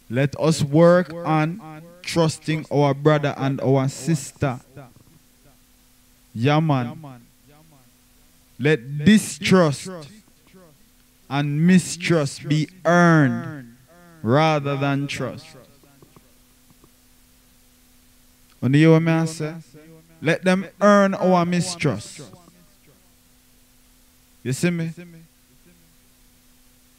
Let us work on trusting our brother and our sister. Yeah, man. Let distrust and mistrust be earned rather than trust. When you hear me say, let them earn our mistrust. You see me?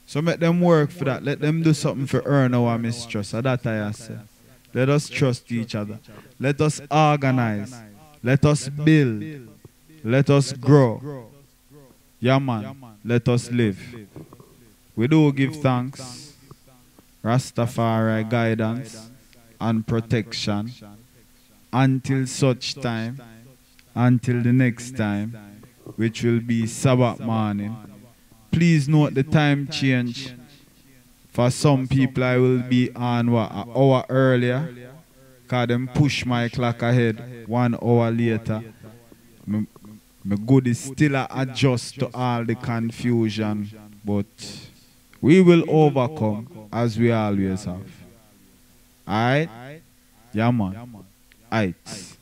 So make them work for that. Let them do something for earn our mistrust. So that I say. Let us trust each other. Let us organize. Let us build. Let us grow. Yeah, man. Let us live. We do give thanks. Rastafari guidance and protection until such time, until the next time, which will be Sabbath morning. Please note the time change. For some people, I will be on what, an hour earlier. Because them push my clock ahead 1 hour later. My good is still adjust to all the confusion. But we will overcome as we always have. Alright? Yeah, man. Alright.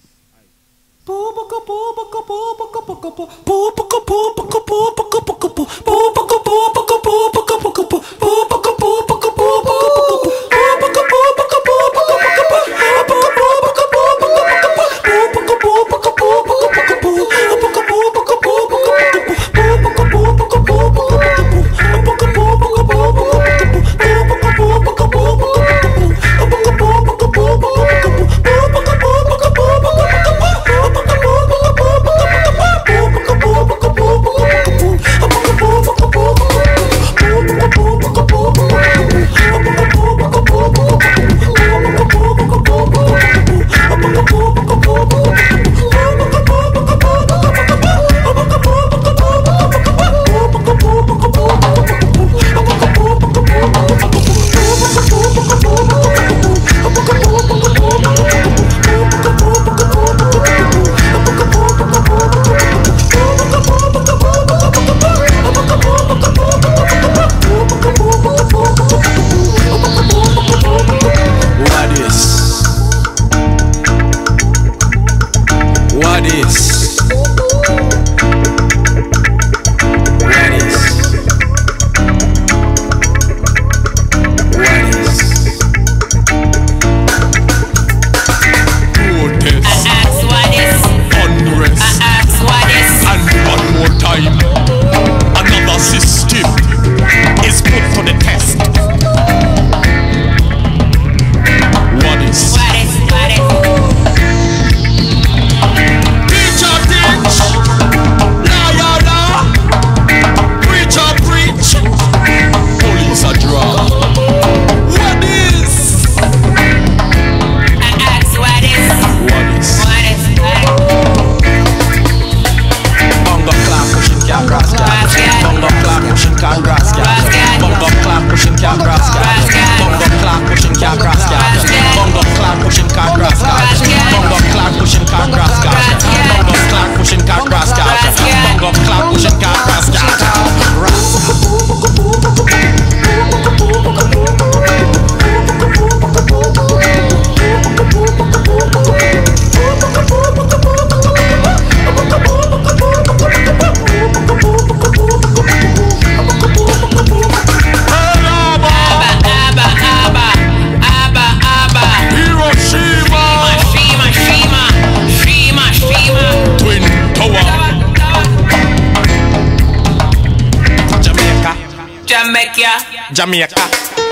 Jamaica,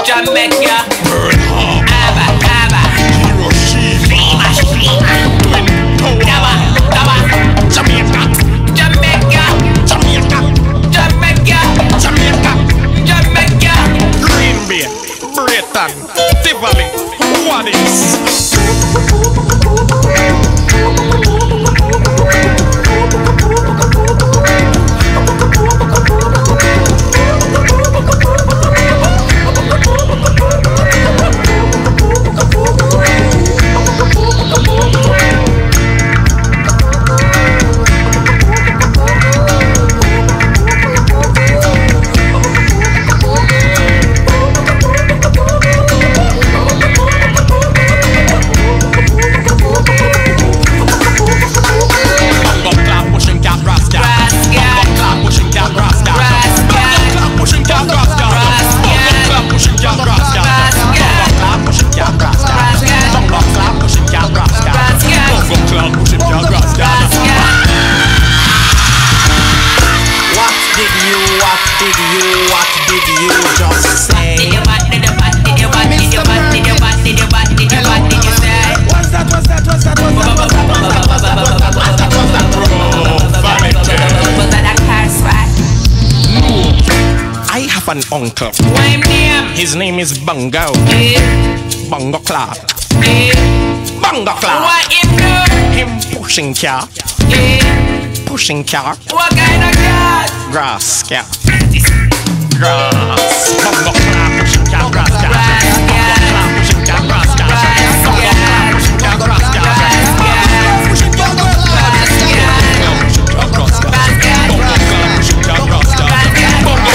Jamaica, Burnham, Aba, Hiroshima, Twin Tower, Jamaica, Jamaica, Jamaica, Jamaica, Jamaica, Jamaica, Green Bay, Brighton, Tivoli, what is? What did you just say? What did you say? What's that? Was that a curse, right? I have an uncle. What him name? His name is Bongo. Bongo Clark. Bongo Clark. What him do? Him pushing car. Pushing car. What kind of cat? Grass car. Grass. Bongo Clark pushing car. Grass car. Bongo Clark pushing car. Grass car. Bongo Clark pushing car. Grass car. Pushing car. Grass car. Bongo Clark pushing car. Grass car. Bongo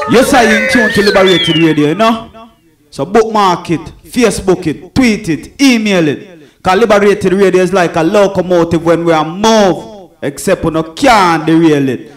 Yes, I in tune to Liberated Radio, you know? So bookmark it, Facebook it, tweet it, email it. Because Liberated Radio is like a locomotive when we are moved, except we no can't derail it.